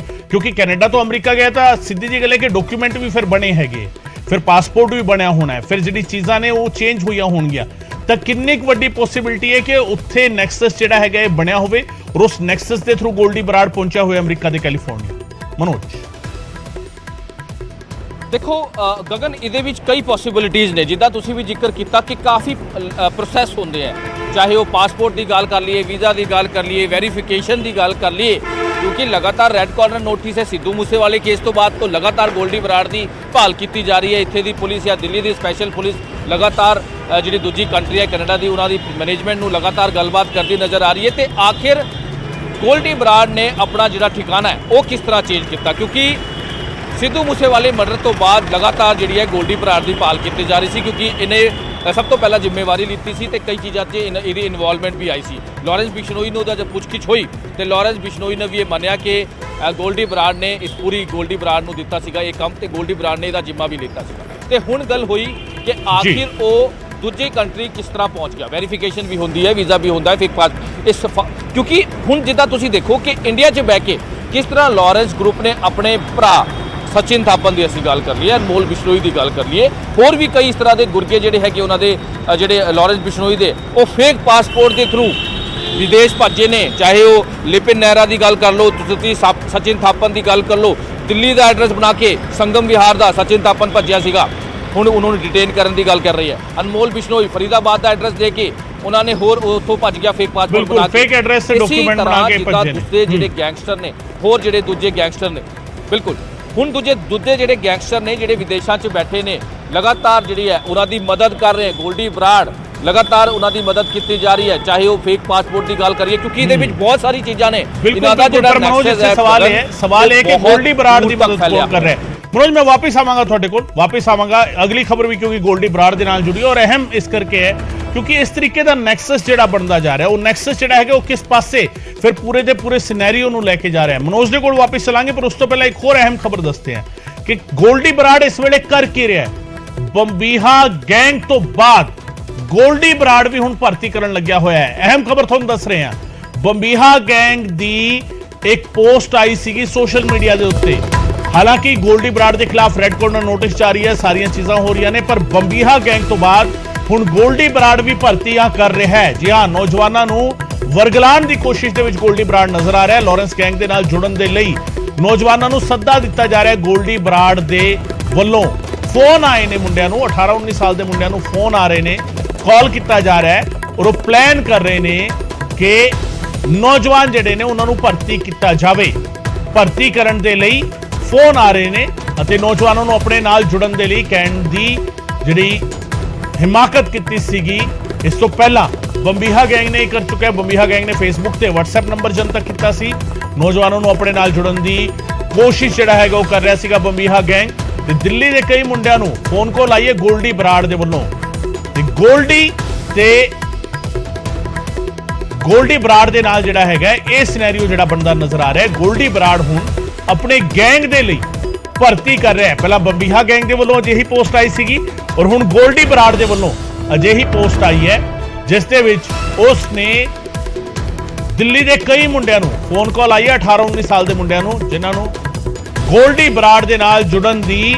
ਕਿਉਂਕਿ ਕੈਨੇਡਾ ਤੋਂ ਅਮਰੀਕਾ ਗਿਆ ਤਾਂ ਸਿੱਧੀ ਜਿਹੀ ਗੱਲ ਹੈ ਕਿ ਡਾਕੂਮੈਂਟ ਵੀ ਫਿਰ ਬਣੇ ਹੈਗੇ, ਫਿਰ ਪਾਸਪੋਰਟ ਵੀ ਬਣਿਆ ਹੋਣਾ ਹੈ, ਫਿਰ ਜਿਹੜੀ ਚੀਜ਼ਾਂ ਨੇ ਉਹ ਚੇਂਜ ਹੋਈਆਂ ਹੋਣਗੀਆਂ, ਤਾਂ ਕਿੰਨੀ ਕੁ ਵੱਡੀ ਪੋਸੀਬਿਲਿਟੀ ਹੈ ਕਿ ਉੱਥੇ ਨੈਕਸਸ ਜਿਹੜਾ ਹੈਗਾ ਇਹ ਬਣਿਆ ਹੋਵੇ ਔਰ ਉਸ ਨੈਕਸਸ ਦੇ ਥਰੂ ਗੋਲਡੀ ਬਰਾੜ ਪਹੁੰਚਿਆ ਹੋਇਆ ਅਮਰੀਕਾ ਦੇ ਕੈਲੀਫੋਰਨੀਆ। ਮਨੋਜ ਦੇਖੋ ਗਗਨ, ਇਹਦੇ ਵਿੱਚ ਕਈ ਪੋਸੀਬਿਲਿਟੀਜ਼ ਨੇ, ਜਿੱਦਾਂ ਤੁਸੀਂ ਵੀ ਜ਼ਿਕਰ ਕੀਤਾ ਕਿ ਕਾਫੀ ਪ੍ਰੋਸੈਸ ਹੁੰਦੇ ਆ, ਚਾਹੇ ਉਹ ਪਾਸਪੋਰਟ ਦੀ ਗੱਲ ਕਰ ਲਈਏ, ਵੀਜ਼ਾ ਦੀ ਗੱਲ ਕਰ ਲਈਏ, ਵੈਰੀਫਿਕੇਸ਼ਨ ਦੀ ਗੱਲ ਕਰ ਲਈਏ, ਕਿਉਂਕਿ ਲਗਾਤਾਰ ਰੈੱਡ ਕਾਰਨਰ ਨੋਟਿਸ ਹੈ ਸਿੱਧੂ ਮੂਸੇਵਾਲੇ ਕੇਸ ਤੋਂ ਬਾਅਦ ਤੋਂ ਲਗਾਤਾਰ ਗੋਲਡੀ ਬਰਾੜ ਦੀ ਭਾਲ ਕੀਤੀ ਜਾ ਰਹੀ ਹੈ। ਇੱਥੇ ਦੀ ਪੁਲਿਸ ਜਾਂ ਦਿੱਲੀ ਦੀ ਸਪੈਸ਼ਲ ਪੁਲਿਸ ਲਗਾਤਾਰ ਜਿਹੜੀ ਦੂਜੀ ਕੰਟਰੀ ਹੈ ਕੈਨੇਡਾ ਦੀ, ਉਹਨਾਂ ਦੀ ਮੈਨੇਜਮੈਂਟ ਨੂੰ ਲਗਾਤਾਰ ਗੱਲਬਾਤ ਕਰਦੀ ਨਜ਼ਰ ਆ ਰਹੀ ਹੈ। ਤੇ ਆਖਿਰ ਗੋਲਡੀ ਬਰਾੜ ਨੇ ਆਪਣਾ ਜਿਹੜਾ ਠਿਕਾਣਾ ਹੈ ਉਹ ਕਿਸ ਤਰ੍ਹਾਂ ਚੇਂਜ ਕੀਤਾ, ਕਿਉਂਕਿ ਸਿੱਧੂ ਮੂਸੇਵਾਲੇ ਮਰਡਰ ਤੋਂ ਬਾਅਦ ਲਗਾਤਾਰ ਜਿਹੜੀ ਹੈ ਗੋਲਡੀ ਬਰਾੜ ਦੀ ਭਾਲ ਕੀਤੀ ਜਾ ਰਹੀ ਸੀ, ਕਿਉਂਕਿ ਇਹਨੇ ਸਭ ਤੋਂ ਪਹਿਲਾਂ ਜ਼ਿੰਮੇਵਾਰੀ ਲਿੱਤੀ ਸੀ ਤੇ ਕਈ ਚੀਜ਼ਾਂ 'ਚ ਇਹਦੀ ਇਨਵੋਲਵਮੈਂਟ ਵੀ ਆਈ ਸੀ। ਲਾਰੈਂਸ ਬਿਸ਼ਨੋਈ ਨੂੰ ਜਦ ਪੁੱਛਗਿੱਛ ਹੋਈ ਤੇ ਲਾਰੈਂਸ ਬਿਸ਼ਨੋਈ ਨੇ ਵੀ ਇਹ ਮੰਨਿਆ ਕਿ ਗੋਲਡੀ ਬਰਾੜ ਨੇ ਇਸ ਪੂਰੀ ਗੋਲਡੀ ਬਰਾੜ ਨੂੰ ਦਿੱਤਾ ਸੀਗਾ ਇਹ ਕੰਮ, ਤੇ ਗੋਲਡੀ ਬਰਾੜ ਨੇ ਇਹਦਾ ਜ਼ਿੰਮਾ ਵੀ ਲਿੱਤਾ ਸੀਗਾ। ਤੇ ਹੁਣ ਗੱਲ ਹੋਈ ਕਿ ਆਖਿਰ ਉਹ ਦੂਜੀ ਕੰਟਰੀ ਕਿਸ ਤਰ੍ਹਾਂ ਪਹੁੰਚ ਗਿਆ। ਵੈਰੀਫਿਕੇਸ਼ਨ ਵੀ ਹੁੰਦੀ ਹੈ, ਵੀਜ਼ਾ ਵੀ ਹੁੰਦਾ ਹੈ, ਫਿਰ ਕਿਉਂਕਿ ਹੁਣ ਜਿੱਦਾਂ ਤੁਸੀਂ ਦੇਖੋ ਕਿ ਇੰਡੀਆ 'ਚ ਬਹਿ ਕੇ ਕਿਸ ਤਰ੍ਹਾਂ ਲਾਰੈਂਸ ਗਰੁੱਪ ਨੇ ਆਪਣੇ ਭਰਾ ਸਚਿਨ ਥਾਪਨ ਦੀ ਅਸੀਂ ਗੱਲ ਕਰ ਲਈਏ, ਅਨਮੋਲ ਬਿਸ਼ਨੋਈ ਦੀ ਗੱਲ ਕਰ ਲਈਏ, ਹੋਰ ਵੀ ਕਈ ਇਸ ਤਰ੍ਹਾਂ ਦੇ ਗੁਰਗੇ ਜਿਹੜੇ ਹੈਗੇ ਉਹਨਾਂ ਦੇ ਜਿਹੜੇ ਲਾਰੈਂਸ ਬਿਸ਼ਨੋਈ ਦੇ, ਉਹ ਫੇਕ ਪਾਸਪੋਰਟ ਦੇ ਥਰੂ ਵਿਦੇਸ਼ ਭੱਜੇ ਨੇ। ਚਾਹੇ ਉਹ ਲਿਪਿਨ ਨਹਿਰਾ ਦੀ ਗੱਲ ਕਰ ਲਓ, ਤੁਸੀਂ ਸਚਿਨ ਥਾਪਨ ਦੀ ਗੱਲ ਕਰ ਲਓ, ਦਿੱਲੀ ਦਾ ਐਡਰੈਸ ਬਣਾ ਕੇ ਸੰਗਮ ਵਿਹਾਰ ਦਾ ਸਚਿਨ ਥਾਪਨ ਭੱਜਿਆ ਸੀਗਾ, ਹੁਣ ਉਹਨਾਂ ਨੂੰ ਡਿਟੇਨ ਕਰਨ ਦੀ ਗੱਲ ਕਰ ਰਹੀ ਹੈ। ਅਨਮੋਲ ਬਿਸ਼ਨੋਈ ਫਰੀਦਾਬਾਦ ਦਾ ਐਡਰੈਸ ਦੇ ਕੇ ਉਹਨਾਂ ਨੇ ਹੋਰ ਉੱਥੋਂ ਭੱਜ ਗਿਆ, ਫੇਕ ਪਾਸਪੋਰਟ ਬਣਾ ਕੇ, ਫੇਕ ਐਡਰੈਸ ਤੇ ਡਾਕੂਮੈਂਟ ਬਣਾ ਕੇ ਭੱਜੇ ਨੇ। ਦੂਜੇ ਜਿਹੜੇ ਗੈਂਗਸਟਰ ਨੇ, ਹੋਰ ਜਿਹੜੇ ਦੂਜੇ ਗੈਂਗਸਟਰ ਨੇ, ਬਿਲਕੁਲ ਹੁਣ ਦੂਜੇ ਜਿਹੜੇ ਗੈਂਗਸਟਰ ਨੇ ਜਿਹੜੇ ਵਿਦੇਸ਼ਾਂ 'ਚ ਬੈਠੇ ਨੇ, ਲਗਾਤਾਰ ਜਿਹੜੀ ਹੈ ਉਹਨਾਂ ਦੀ ਮਦਦ ਕਰ ਰਹੇ। ਗੋਲਡੀ ਬਰਾੜ ਲਗਾਤਾਰ ਉਹਨਾਂ ਦੀ ਮਦਦ ਕੀਤੀ ਜਾ ਰਹੀ ਹੈ, ਚਾਹੇ ਉਹ ਫੇਕ ਪਾਸਪੋਰਟ ਦੀ ਗੱਲ ਕਰੀਏ, ਕਿਉਂਕਿ ਇਹਦੇ ਵਿੱਚ ਬਹੁਤ ਸਾਰੀ ਚੀਜ਼ਾਂ ਨੇ। ਇਹਨਾਂ ਦਾ ਜਿਹੜਾ ਸਵਾਲ ਹੈ ਕਿ ਗੋਲਡੀ ਬਰਾੜ ਦੀ ਮਦਦ ਕੌਣ ਕਰ ਰਿਹਾ ਹੈ। मनोज, मैं वापस आवांगा थोड़े को, वापस आवांगा अगली खबर भी, क्योंकि गोल्डी बराड़ दे नाल जुड़ी और अहम इस करके है क्योंकि इस तरीके का नैक्सस जिहड़ा बनता जा रहा है, वो नैक्सस जिहड़ा है वो किस पासे फिर पूरे दे पूरे सिनेरियो नूं लैके जा रहा है। मनोज दे कोल वापस चलांगे, पर उस तो पहले एक और अहम खबर दसते हैं कि गोल्डी बराड़ इस वेले कर की रहा है। बंबीहा गैंग तो बाद गोल्डी बराड़ भी हुण भर्ती करन लग्या होया है। अहम खबर तुहानूं दस रहे हैं, बंबीहा गैंग दी एक पोस्ट आई सीगी सोशल मीडिया दे उत्ते। हालांकि गोल्डी बराड़ के खिलाफ रेड कॉर्नर नोटिस जारी है, सारियां चीज़ां हो रही ने, पर बंबीहा गैंग तो बाद हुण गोल्डी बराड़ भी भर्तियां कर रहा है। जी हाँ, नौजवानों नूं वरगलाण की कोशिश दे विच गोल्डी बराड़ नजर आ रहा है। लॉरेंस गैंग दे नाल जुड़न दे लई नौजवानों नूं सद्दा दिता जा रहा है। गोल्डी बराड़ दे वल्लों फोन आए ने मुंडियां नूं, 18-19 साल के मुंडियां नूं फोन आ रहे ने, कॉल किया जा रहा है और वो प्लान कर रहे ने कि नौजवान ਜਿਹੜੇ ਨੇ ਉਹਨਾਂ ਨੂੰ ਭਰਤੀ ਕੀਤਾ ਜਾਵੇ। ਭਰਤੀ ਕਰਨ ਦੇ ਲਈ ਫੋਨ ਆ ਰਹੇ ਨੇ ਅਤੇ ਨੌਜਵਾਨਾਂ ਨੂੰ ਆਪਣੇ ਨਾਲ ਜੁੜਨ ਦੇ ਲਈ ਕਹਿਣ ਦੀ ਜਿਹੜੀ ਹਿਮਾਕਤ ਕੀਤੀ ਸੀਗੀ। ਇਸ ਤੋਂ ਪਹਿਲਾਂ ਬੰਬੀਹਾ ਗੈਂਗ ਨੇ ਕਰ ਚੁੱਕਿਆ। ਬੰਬੀਹਾ ਗੈਂਗ ਨੇ ਫੇਸਬੁੱਕ ਤੇ WhatsApp ਨੰਬਰ ਜਨਤਕ ਕੀਤਾ ਸੀ। ਨੌਜਵਾਨਾਂ ਨੂੰ ਆਪਣੇ ਨਾਲ ਜੁੜਨ ਦੀ ਕੋਸ਼ਿਸ਼ ਜਿਹੜਾ ਹੈਗਾ ਉਹ ਕਰ ਰਿਹਾ ਸੀਗਾ ਬੰਬੀਹਾ ਗੈਂਗ। ਤੇ ਦਿੱਲੀ ਦੇ ਕਈ ਮੁੰਡਿਆਂ ਨੂੰ ਫੋਨ ਕਾਲ ਆਈ ਹੈ ਗੋਲਡੀ ਬਰਾੜ ਦੇ ਵੱਲੋਂ। ਤੇ ਗੋਲਡੀ ਬਰਾੜ ਦੇ ਨਾਲ ਜਿਹੜਾ ਹੈਗਾ ਇਹ ਸਿਨੈਰੀਓ ਜਿਹੜਾ ਬਣਦਾ ਨਜ਼ਰ ਆ ਰਿਹਾ ਹੈ। ਗੋਲਡੀ ਬਰਾੜ ਹੁਣ ਆਪਣੇ ਗੈਂਗ ਦੇ ਲਈ ਭਰਤੀ ਕਰ ਰਿਹਾ ਹੈ। ਪਹਿਲਾਂ ਬੰਬੀਹਾ ਗੈਂਗ ਦੇ ਵੱਲੋਂ ਅਜਿਹੀ ਪੋਸਟ ਆਈ ਸੀਗੀ ਔਰ ਹੁਣ ਗੋਲਡੀ ਬਰਾੜ ਦੇ ਵੱਲੋਂ ਅਜਿਹੀ ਪੋਸਟ ਆਈ ਹੈ ਜਿਸ ਦੇ ਵਿੱਚ ਉਸ ਨੇ ਦਿੱਲੀ ਦੇ ਕਈ ਮੁੰਡਿਆਂ ਨੂੰ ਫੋਨ ਕਾਲ ਆਈ ਹੈ 18-19 ਸਾਲ ਦੇ ਮੁੰਡਿਆਂ ਨੂੰ ਜਿਨ੍ਹਾਂ ਨੂੰ ਗੋਲਡੀ ਬਰਾੜ ਦੇ ਨਾਲ ਜੁੜਨ ਦੀ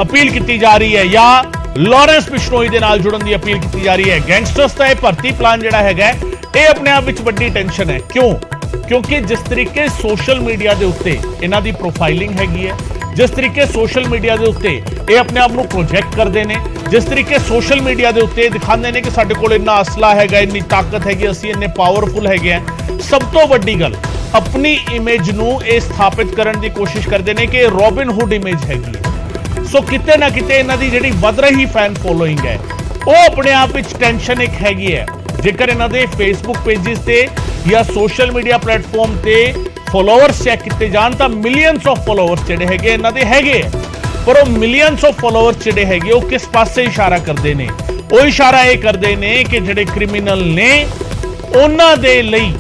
ਅਪੀਲ ਕੀਤੀ ਜਾ ਰਹੀ ਹੈ ਜਾਂ ਲਾਰੈਂਸ ਬਿਸ਼ਨੋਈ ਦੇ ਨਾਲ ਜੁੜਨ ਦੀ ਅਪੀਲ ਕੀਤੀ ਜਾ ਰਹੀ ਹੈ। ਗੈਂਗਸਟਰਸ ਦਾ ਇਹ ਭਰਤੀ ਪਲਾਨ ਜਿਹੜਾ ਹੈਗਾ ਇਹ ਆਪਣੇ ਆਪ ਵਿੱਚ ਵੱਡੀ ਟੈਨਸ਼ਨ ਹੈ। ਕਿਉਂਕਿ ਜਿਸ ਤਰੀਕੇ ਸੋਸ਼ਲ ਮੀਡੀਆ ਦੇ ਉੱਤੇ ਇਹਨਾਂ ਦੀ ਪ੍ਰੋਫਾਈਲਿੰਗ ਹੈਗੀ ਹੈ, ਜਿਸ ਤਰੀਕੇ ਸੋਸ਼ਲ ਮੀਡੀਆ ਦੇ ਉੱਤੇ ਇਹ ਆਪਣੇ ਆਪ ਨੂੰ ਪ੍ਰੋਜੈਕਟ ਕਰਦੇ ਨੇ, ਜਿਸ ਤਰੀਕੇ ਸੋਸ਼ਲ ਮੀਡੀਆ ਦੇ ਉੱਤੇ ਦਿਖਾਉਂਦੇ ਨੇ ਕਿ ਸਾਡੇ ਕੋਲ ਇੰਨਾ ਅਸਲਾ ਹੈਗਾ, ਇੰਨੀ ਤਾਕਤ ਹੈਗੀ, ਅਸੀਂ ਇੰਨੇ ਪਾਵਰਫੁਲ ਹੈਗੇ ਆ। ਸਭ ਤੋਂ ਵੱਡੀ ਗੱਲ ਆਪਣੀ ਇਮੇਜ ਨੂੰ ਇਹ ਸਥਾਪਿਤ ਕਰਨ ਦੀ ਕੋਸ਼ਿਸ਼ ਕਰਦੇ ਨੇ ਕਿ ਰੋਬਿਨ ਹੁੱਡ ਇਮੇਜ ਹੈਗੀ ਹੈ। ਸੋ ਕਿਤੇ ਨਾ ਕਿਤੇ ਇਹਨਾਂ ਦੀ ਜਿਹੜੀ ਵੱਧ ਰਹੀ ਫੈਨ ਫੋਲੋਇੰਗ ਹੈ ਉਹ ਆਪਣੇ ਆਪ ਵਿੱਚ ਟੈਨਸ਼ਨ ਇੱਕ ਹੈਗੀ ਹੈ। ਜੇਕਰ ਇਹਨਾਂ ਦੇ ਫੇਸਬੁੱਕ ਪੇजेस ਤੇ ਜਾਂ ਸੋਸ਼ਲ ਮੀਡੀਆ ਪਲੇਟਫਾਰਮ ਤੇ ਫੋਲੋਅਰਸ ਚੈੱਕ ਕੀਤੇ ਜਾਣ ਤਾਂ ਮਿਲੀਅਨਸ ਆਫ ਫੋਲੋਅਰਸ ਜਿਹੜੇ ਹੈਗੇ ਇਹਨਾਂ ਦੇ ਹੈਗੇ ਆ। ਪਰ ਉਹ ਮਿਲੀਅਨਸ ਆਫ ਫੋਲੋਅਰਸ ਜਿਹੜੇ ਹੈਗੇ ਉਹ ਕਿਸ ਪਾਸੇ ਇਸ਼ਾਰਾ ਕਰਦੇ ਨੇ? ਉਹ ਇਸ਼ਾਰਾ ਇਹ ਕਰਦੇ ਨੇ ਕਿ ਜਿਹੜੇ ਕ੍ਰਿਮੀਨਲ ਨੇ ਉਹਨਾਂ ਦੇ ਲਈ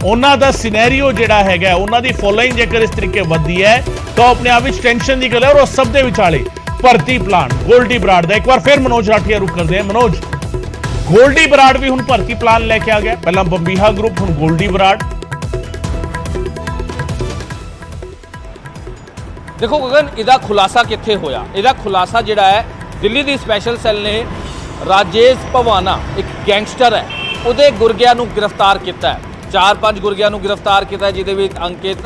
ਉਹਨਾਂ ਦਾ ਸਿਨੈਰੀਓ ਜਿਹੜਾ ਹੈਗਾ ਉਹਨਾਂ ਦੀ ਫੋਲੋਇੰਗ ਜੇਕਰ ਇਸ ਤਰੀਕੇ ਵੱਧਦੀ ਹੈ ਤਾਂ ਆਪਣੇ ਆਪ ਵਿੱਚ ਟੈਨਸ਼ਨ ਦੀ ਗੱਲ ਹੈ। ਔਰ ਉਸ ਸਭ ਦੇ ਵਿਚਾਲੇ ਭਰਤੀ ਪਲਾਨ ਗੋਲਡੀ ਬਰਾੜ ਦਾ। ਇੱਕ ਵਾਰ ਫਿਰ ਮਨੋਜ ਰਾਠੀਆ ਰੁਕ ਕਰਦੇ हैं। ਮਨੋਜ, ਗੋਲਡੀ ਬਰਾੜ ਵੀ ਹੁਣ ਭਰਤੀ ਪਲਾਨ ਲੈ ਕੇ ਆ ਗਿਆ। ਪਹਿਲਾਂ ਬੰਬੀਹਾ ਗਰੁੱਪ, ਹੁਣ ਗੋਲਡੀ ਬਰਾੜ। ਦੇਖੋ ਗਗਨ, ਇਹਦਾ ਖੁਲਾਸਾ ਕਿੱਥੇ ਹੋਇਆ? ਇਹਦਾ ਖੁਲਾਸਾ ਜਿਹੜਾ ਹੈ ਦਿੱਲੀ ਦੀ ਸਪੈਸ਼ਲ ਸੈੱਲ ਨੇ ਰਾਜੇਸ਼ ਭਵਾਨਾ ਇੱਕ ਗੈਂਗਸਟਰ ਹੈ ਉਹਦੇ ਗੁਰਗਿਆਂ ਨੂੰ ਗ੍ਰਿਫਤਾਰ ਕੀਤਾ ਹੈ। 4-5 ਗੁਰਗਿਆਂ ਨੂੰ ਗ੍ਰਿਫਤਾਰ ਕੀਤਾ ਜਿਹਦੇ ਵਿੱਚ ਅੰਕਿਤ,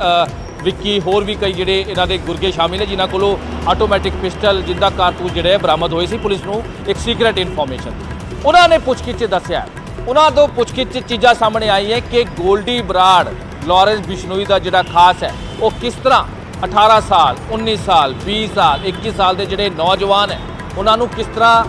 ਵਿੱਕੀ, ਹੋਰ ਵੀ ਕਈ ਜਿਹੜੇ ਇਹਨਾਂ ਦੇ ਗੁਰਗੇ ਸ਼ਾਮਿਲ ਹੈ ਜਿਨ੍ਹਾਂ ਕੋਲੋਂ ਆਟੋਮੈਟਿਕ ਪਿਸਟਲ ਜਿੱਦਾਂ ਕਾਰਤੂਸ ਜਿਹੜੇ ਬਰਾਮਦ ਹੋਏ ਸੀ। ਪੁਲਿਸ ਨੂੰ ਇੱਕ ਸੀਕ੍ਰੇਟ ਇਨਫੋਰਮੇਸ਼ਨ ਉਹਨਾਂ ਨੇ ਪੁੱਛਗਿੱਛ 'ਚ ਦੱਸਿਆ। ਉਹਨਾਂ ਤੋਂ ਪੁੱਛਗਿੱਛ 'ਚ ਚੀਜ਼ਾਂ ਸਾਹਮਣੇ ਆਈਆਂ ਕਿ ਗੋਲਡੀ ਬਰਾੜ ਲਾਰੈਂਸ ਬਿਸ਼ਨੋਈ ਦਾ ਜਿਹੜਾ ਖਾਸ ਹੈ ਉਹ ਕਿਸ ਤਰ੍ਹਾਂ 18 ਸਾਲ, 19 ਸਾਲ, 20 ਸਾਲ, 21 ਸਾਲ ਦੇ ਜਿਹੜੇ ਨੌਜਵਾਨ ਹੈ ਉਹਨਾਂ ਨੂੰ ਕਿਸ ਤਰ੍ਹਾਂ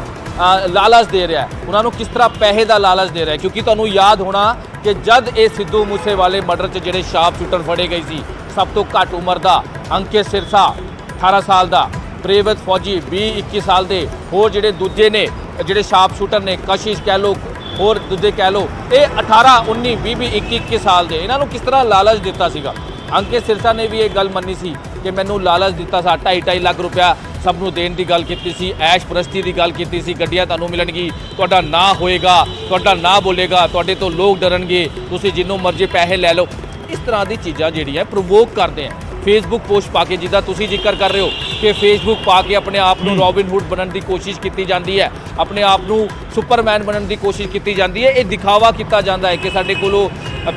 ਲਾਲਚ ਦੇ ਰਿਹਾ ਹੈ, ਉਹਨਾਂ ਨੂੰ ਕਿਸ ਤਰ੍ਹਾਂ ਪੈਸੇ ਦਾ ਲਾਲਚ ਦੇ ਰਿਹਾ ਹੈ। ਕਿਉਂਕਿ ਤੁਹਾਨੂੰ ਯਾਦ ਹੋਣਾ ਕਿ ਜਦ ਇਹ ਸਿੱਧੂ ਮੂਸੇਵਾਲੇ ਮਰਡਰ 'ਚ ਜਿਹੜੇ ਸ਼ਾਰਪ ਸ਼ੂਟਰ ਫੜੇ ਗਏ ਸੀ, ਸਭ ਤੋਂ ਘੱਟ ਉਮਰ ਦਾ ਅੰਕਿਤ ਸਿਰਸਾ 18 ਸਾਲ ਦਾ, ਪ੍ਰੇਵਤ ਫੌਜੀ 20-21 ਸਾਲ ਦੇ, ਹੋਰ ਜਿਹੜੇ ਦੂਜੇ ਨੇ ਜਿਹੜੇ ਸ਼ਾਰਪ ਸ਼ੂਟਰ ਨੇ ਕਸ਼ਿਸ਼ ਕਹਿ ਲਓ, ਹੋਰ ਦੂਜੇ ਕਹਿ ਲਓ, ਇਹ 18, 19, 20, 21 ਸਾਲ ਦੇ ਇਹਨਾਂ ਨੂੰ ਕਿਸ ਤਰ੍ਹਾਂ ਲਾਲਚ ਦਿੱਤਾ ਸੀਗਾ। ਅੰਕਿਤ ਸਿਰਸਾ ਨੇ ਵੀ ਇਹ ਗੱਲ ਮੰਨੀ ਸੀ ਕਿ ਮੈਨੂੰ ਲਾਲਚ ਦਿੱਤਾ ਸੀ, 2.5 ਲੱਖ ਰੁਪਇਆ ਸਭ ਨੂੰ ਦੇਣ ਦੀ ਗੱਲ ਕੀਤੀ ਸੀ, ਐਸ਼ ਪ੍ਰਸਤੀ ਦੀ ਗੱਲ ਕੀਤੀ ਸੀ, ਗੱਡੀਆਂ ਤੁਹਾਨੂੰ ਮਿਲਣਗੀ, ਤੁਹਾਡਾ ਨਾਂ ਹੋਏਗਾ, ਤੁਹਾਡਾ ਨਾਂ ਬੋਲੇਗਾ, ਤੁਹਾਡੇ ਤੋਂ ਲੋਕ ਡਰਨਗੇ, ਤੁਸੀਂ ਜਿੰਨੂੰ ਮਰਜ਼ੀ ਪੈਸੇ ਲੈ ਲਓ। ਇਸ ਤਰ੍ਹਾਂ ਦੀ ਚੀਜ਼ਾਂ ਜਿਹੜੀਆਂ ਪ੍ਰੋਵੋਕ ਕਰਦੇ ਆ। ਫੇਸਬੁੱਕ ਪੋਸਟ ਪਾ ਕੇ, ਜਿੱਦਾਂ ਤੁਸੀਂ ਜ਼ਿਕਰ ਕਰ ਰਹੇ ਹੋ ਕਿ ਫੇਸਬੁੱਕ ਪਾ ਕੇ ਆਪਣੇ ਆਪ ਨੂੰ ਰੋਬਿਨ ਹੁੱਡ ਬਣਨ ਦੀ ਕੋਸ਼ਿਸ਼ ਕੀਤੀ ਜਾਂਦੀ ਹੈ, ਆਪਣੇ ਆਪ ਨੂੰ ਸੁਪਰਮੈਨ ਬਣਨ ਦੀ ਕੋਸ਼ਿਸ਼ ਕੀਤੀ ਜਾਂਦੀ ਹੈ। ਇਹ ਦਿਖਾਵਾ ਕੀਤਾ ਜਾਂਦਾ ਹੈ ਕਿ ਸਾਡੇ ਕੋਲੋਂ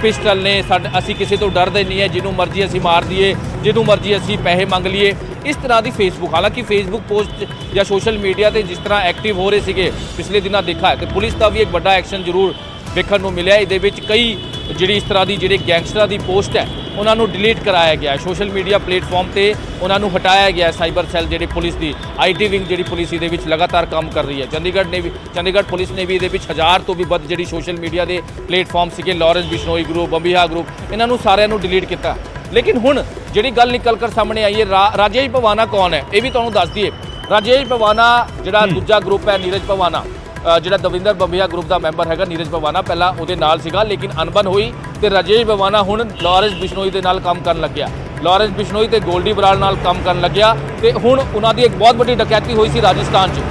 ਪਿਸਟਲ ਨੇ, ਅਸੀਂ ਕਿਸੇ ਤੋਂ ਡਰਦੇ ਨਹੀਂ ਹੈ, ਜਿਹਨੂੰ ਮਰਜ਼ੀ ਅਸੀਂ ਮਾਰ ਦਈਏ, ਜਿਹਨੂੰ ਮਰਜ਼ੀ ਅਸੀਂ ਪੈਸੇ ਮੰਗ ਲਈਏ। ਇਸ ਤਰ੍ਹਾਂ ਦੀ ਫੇਸਬੁੱਕ, ਹਾਲਾਂਕਿ ਫੇਸਬੁੱਕ ਪੋਸਟ ਜਾਂ ਸੋਸ਼ਲ ਮੀਡੀਆ ਤੇ ਜਿਸ ਤਰ੍ਹਾਂ ਐਕਟਿਵ ਹੋ ਰਹੇ ਸੀਗੇ ਪਿਛਲੇ ਦਿਨਾਂ ਦੇਖਾ ਹੈ ਕਿ ਪੁਲਿਸ ਦਾ ਵੀ ਇੱਕ ਵੱਡਾ ਐਕਸ਼ਨ ਜ਼ਰੂਰ ਵੇਖਣ ਨੂੰ ਮਿਲਿਆ। ਇਹਦੇ ਵਿੱਚ ਕਈ ਜਿਹੜੀ ਇਸ ਤਰ੍ਹਾਂ ਦੀ ਜਿਹੜੇ ਗੈਂਗਸਟਰਾਂ ਦੀ ਪੋਸਟ ਹੈ ਉਹਨਾਂ ਨੂੰ ਡਿਲੀਟ ਕਰਾਇਆ ਗਿਆ ਹੈ, ਸੋਸ਼ਲ ਮੀਡੀਆ ਪਲੇਟਫਾਰਮ ਤੇ ਉਹਨਾਂ ਨੂੰ ਹਟਾਇਆ ਗਿਆ। ਸਾਈਬਰ ਸੈੱਲ ਜਿਹੜੀ ਪੁਲਿਸ ਦੀ IT ਵਿੰਗ ਜਿਹੜੀ ਪੁਲਿਸ ਇਹਦੇ ਵਿੱਚ ਲਗਾਤਾਰ ਕੰਮ ਕਰ ਰਹੀ ਹੈ। ਚੰਡੀਗੜ੍ਹ ਪੁਲਿਸ ਨੇ ਵੀ ਇਹਦੇ ਵਿੱਚ 1000 ਤੋਂ ਵੀ ਵੱਧ ਜਿਹੜੀ ਸੋਸ਼ਲ ਮੀਡੀਆ ਦੇ ਪਲੇਟਫਾਰਮ ਸੀਗੇ, Lawrence Bishnoi group, Bambiha group, ਇਹਨਾਂ ਨੂੰ ਸਾਰਿਆਂ ਨੂੰ ਡਿਲੀਟ ਕੀਤਾ। ਲੇਕਿਨ ਹੁਣ ਜਿਹੜੀ ਗੱਲ ਨਿਕਲ ਕਰ ਸਾਹਮਣੇ ਆਈ ਹੈ, ਰਾਜੇਸ਼ ਭਵਾਨਾ ਕੌਣ ਹੈ ਇਹ ਵੀ ਤੁਹਾਨੂੰ ਦੱਸ ਦਈਏ। ਰਾਜੇਸ਼ ਭਵਾਨਾ ਜਿਹੜਾ ਦੂਜਾ ਗਰੁੱਪ ਹੈ, ਨੀਰਜ ਭਵਾਨਾ ਜਿਹੜਾ ਦਵਿੰਦਰ ਬੰਬੀਹਾ ਗਰੁੱਪ ਦਾ ਮੈਂਬਰ ਹੈਗਾ, ਨੀਰਜ ਭਵਾਨਾ ਪਹਿਲਾਂ ਉਹਦੇ ਨਾਲ ਸੀਗਾ ਲੇਕਿਨ ਅਣਬਣ ਹੋਈ ਤੇ ਰਾਜੇਸ਼ ਭਵਾਨਾ ਹੁਣ ਲਾਰੈਂਸ ਬਿਸ਼ਨੋਈ ਦੇ ਨਾਲ ਕੰਮ ਕਰਨ ਲੱਗਿਆ। ਲਾਰੈਂਸ ਬਿਸ਼ਨੋਈ ਤੇ ਗੋਲਡੀ ਬਰਾੜ ਨਾਲ ਕੰਮ ਕਰਨ ਲੱਗਿਆ ਤੇ ਹੁਣ ਉਹਨਾਂ ਦੀ ਇੱਕ ਬਹੁਤ ਵੱਡੀ ਡਕੈਤੀ ਹੋਈ ਸੀ ਰਾਜਸਥਾਨ 'ਚ।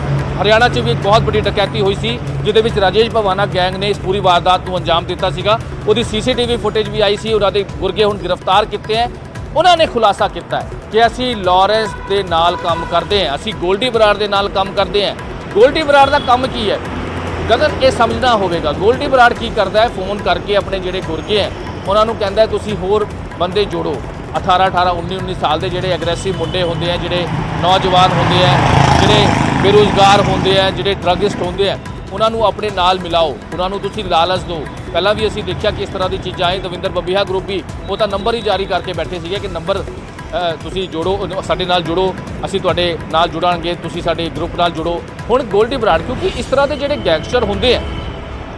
ਹਰਿਆਣਾ 'ਚ ਵੀ ਇੱਕ ਬਹੁਤ ਵੱਡੀ ਡਕੈਤੀ ਹੋਈ ਸੀ ਜਿਹਦੇ ਵਿੱਚ ਰਾਜੇਸ਼ ਭਵਾਨਾ ਗੈਂਗ ਨੇ ਇਸ ਪੂਰੀ ਵਾਰਦਾਤ ਨੂੰ ਅੰਜਾਮ ਦਿੱਤਾ ਸੀਗਾ। ਉਹਦੀ CCTV ਫੁਟੇਜ ਵੀ ਆਈ ਸੀ। ਉਹਨਾਂ ਦੇ ਗੁਰਗੇ ਹੁਣ ਗ੍ਰਿਫਤਾਰ ਕੀਤੇ ਹੈ। ਉਹਨਾਂ ਨੇ ਖੁਲਾਸਾ ਕੀਤਾ ਹੈ ਕਿ ਅਸੀਂ ਲਾਰੈਂਸ ਦੇ ਨਾਲ ਕੰਮ ਕਰਦੇ ਹਾਂ, ਅਸੀਂ ਗੋਲਡੀ ਬਰਾੜ ਦੇ ਨਾਲ ਕੰਮ ਕਰਦੇ ਹਾਂ। ਗੋਲਡੀ ਬਰਾੜ ਦਾ ਕੰਮ ਕੀ ਹੈ ਗਗਨ, ਇਹ ਸਮਝਣਾ ਹੋਵੇਗਾ। ਗੋਲਡੀ ਬਰਾੜ ਕੀ ਕਰਦਾ ਹੈ, ਫੋਨ ਕਰਕੇ ਆਪਣੇ ਜਿਹੜੇ ਗੁਰਗੇ ਹੈ ਉਹਨਾਂ ਨੂੰ ਕਹਿੰਦਾ ਹੈ ਤੁਸੀਂ ਹੋਰ ਬੰਦੇ ਜੋੜੋ, 18, 19 ਸਾਲ ਦੇ ਜਿਹੜੇ ਐਗਰੈਸਿਵ ਮੁੰਡੇ ਹੁੰਦੇ ਆ, ਜਿਹੜੇ ਨੌਜਵਾਨ ਹੁੰਦੇ ਆ, ਜਿਹੜੇ ਬੇਰੁਜ਼ਗਾਰ ਹੁੰਦੇ ਆ, ਜਿਹੜੇ ਡਰੱਗਿਸਟ ਹੁੰਦੇ ਆ, ਉਹਨਾਂ ਨੂੰ ਆਪਣੇ ਨਾਲ ਮਿਲਾਓ, ਉਹਨਾਂ ਨੂੰ ਤੁਸੀਂ ਲਾਲਚ ਦਿਓ ਪਹਿਲਾਂ ਵੀ ਅਸੀਂ ਦੇਖਿਆ ਕਿ ਇਸ ਤਰ੍ਹਾਂ ਦੀ ਚੀਜ਼ਾਂ ਆਏ। ਦਵਿੰਦਰ ਬੰਬੀਹਾ ਗਰੁੱਪ ਵੀ ਉਹ ਤਾਂ ਨੰਬਰ ਹੀ ਜਾਰੀ ਕਰਕੇ ਬੈਠੇ ਸੀਗੇ ਕਿ ਨੰਬਰ ਤੁਸੀਂ ਜੋੜੋ, ਸਾਡੇ ਨਾਲ ਜੁੜੋ, ਅਸੀਂ ਤੁਹਾਡੇ ਨਾਲ ਜੁੜਾਂਗੇ, ਤੁਸੀਂ ਸਾਡੇ ਗਰੁੱਪ ਨਾਲ ਜੁੜੋ। ਹੁਣ ਗੋਲਡੀ ਬਰਾੜ, ਕਿਉਂਕਿ ਇਸ ਤਰ੍ਹਾਂ ਦੇ ਜਿਹੜੇ ਗੈਂਗਸਟਰ ਹੁੰਦੇ ਆ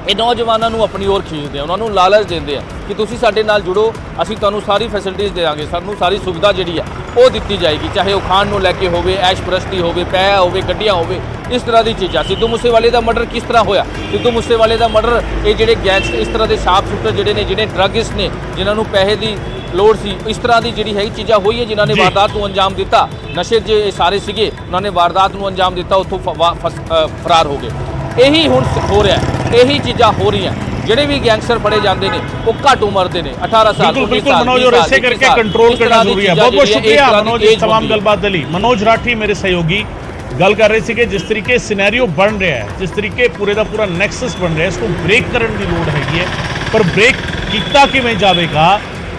ਇਹ ਨੌਜਵਾਨਾਂ ਨੂੰ ਆਪਣੀ ओर ਖਿੱਚਦੇ ਆ, ਉਹਨਾਂ ਨੂੰ ਲਾਲਚ ਦਿੰਦੇ ਆ ਕਿ ਤੁਸੀਂ ਸਾਡੇ ਨਾਲ ਜੁੜੋ, ਅਸੀਂ ਤੁਹਾਨੂੰ ਸਾਰੀ ਫੈਸਿਲਿਟੀਜ਼ ਦੇਵਾਂਗੇ, ਸਾਨੂੰ ਸਾਰੀ ਸੁਵਿਧਾ ਜਿਹੜੀ ਆ ਉਹ ਦਿੱਤੀ ਜਾਏਗੀ, ਚਾਹੇ ਉਹ ਖਾਣ ਨੂੰ ਲੈ ਕੇ ਹੋਵੇ, ਐਸ਼ ਪ੍ਰਸਤੀ ਹੋਵੇ, ਪੈਸਾ ਹੋਵੇ, ਗੱਡੀਆਂ ਹੋਵੇ, ਇਸ ਤਰ੍ਹਾਂ ਦੀ ਚੀਜ਼ਾਂ। ਸਿੱਧੂ ਮੂਸੇਵਾਲੇ ਦਾ ਮਰਡਰ ਕਿਸ ਤਰ੍ਹਾਂ ਹੋਇਆ? ਸਿੱਧੂ ਮੂਸੇਵਾਲੇ ਦਾ ਮਰਡਰ ਇਹ ਜਿਹੜੇ ਗੈਂਗਸਟਰ, ਇਸ ਤਰ੍ਹਾਂ ਦੇ ਸ਼ਾਰਪ ਸ਼ੂਟਰ ਜਿਹੜੇ ਨੇ, ਜਿਹੜੇ ਡਰੱਗਿਸਟ ਨੇ, ਜਿਨ੍ਹਾਂ ਨੂੰ ਪੈਸੇ ਦੀ ਲੋੜ ਸੀ, ਇਸ ਤਰ੍ਹਾਂ ਦੀ ਜਿਹੜੀ ਹੈਗੀ ਚੀਜ਼ਾਂ ਹੋਈ ਹੈ, ਜਿਨ੍ਹਾਂ ਨੇ ਵਾਰਦਾਤ ਨੂੰ ਅੰਜਾਮ ਦਿੱਤਾ। ਨਸ਼ੇ 'ਚ ਇਹ ਸਾਰੇ ਸੀਗੇ, ਉਹਨਾਂ ਨੇ ਵਾਰਦਾਤ ਨੂੰ ਅੰਜਾਮ ਦਿੱਤਾ, ਉੱਥੋਂ ਫਰਾਰ ਹੋ ਗਏ। ਇਹੀ ਹੁਣ ਹੋ ਰਿਹਾ, ਇਹੀ ਚੀਜ਼ਾਂ ਹੋ ਰਹੀਆਂ। ਜਿਹੜੇ ਵੀ ਗੈਂਗਸਟਰ फड़े जाते हैं वो घट उम्र के ने, 18 साल। बिल्कुल मनोज, और ऐसे करके कंट्रोल करना जरूरी है। बहुत बहुत शुक्रिया मनोज इस तमाम गलबात दे लई। मनोज राठी मेरे सहयोगी गल कर रहे थे, जिस तरीके सिनेरियो बन रहा है, जिस तरीके पूरे का पूरा नैक्सस बन रहा है, इसको ब्रेक करने की लोड़ हैगी है, पर ब्रेक किया किवें जावेगा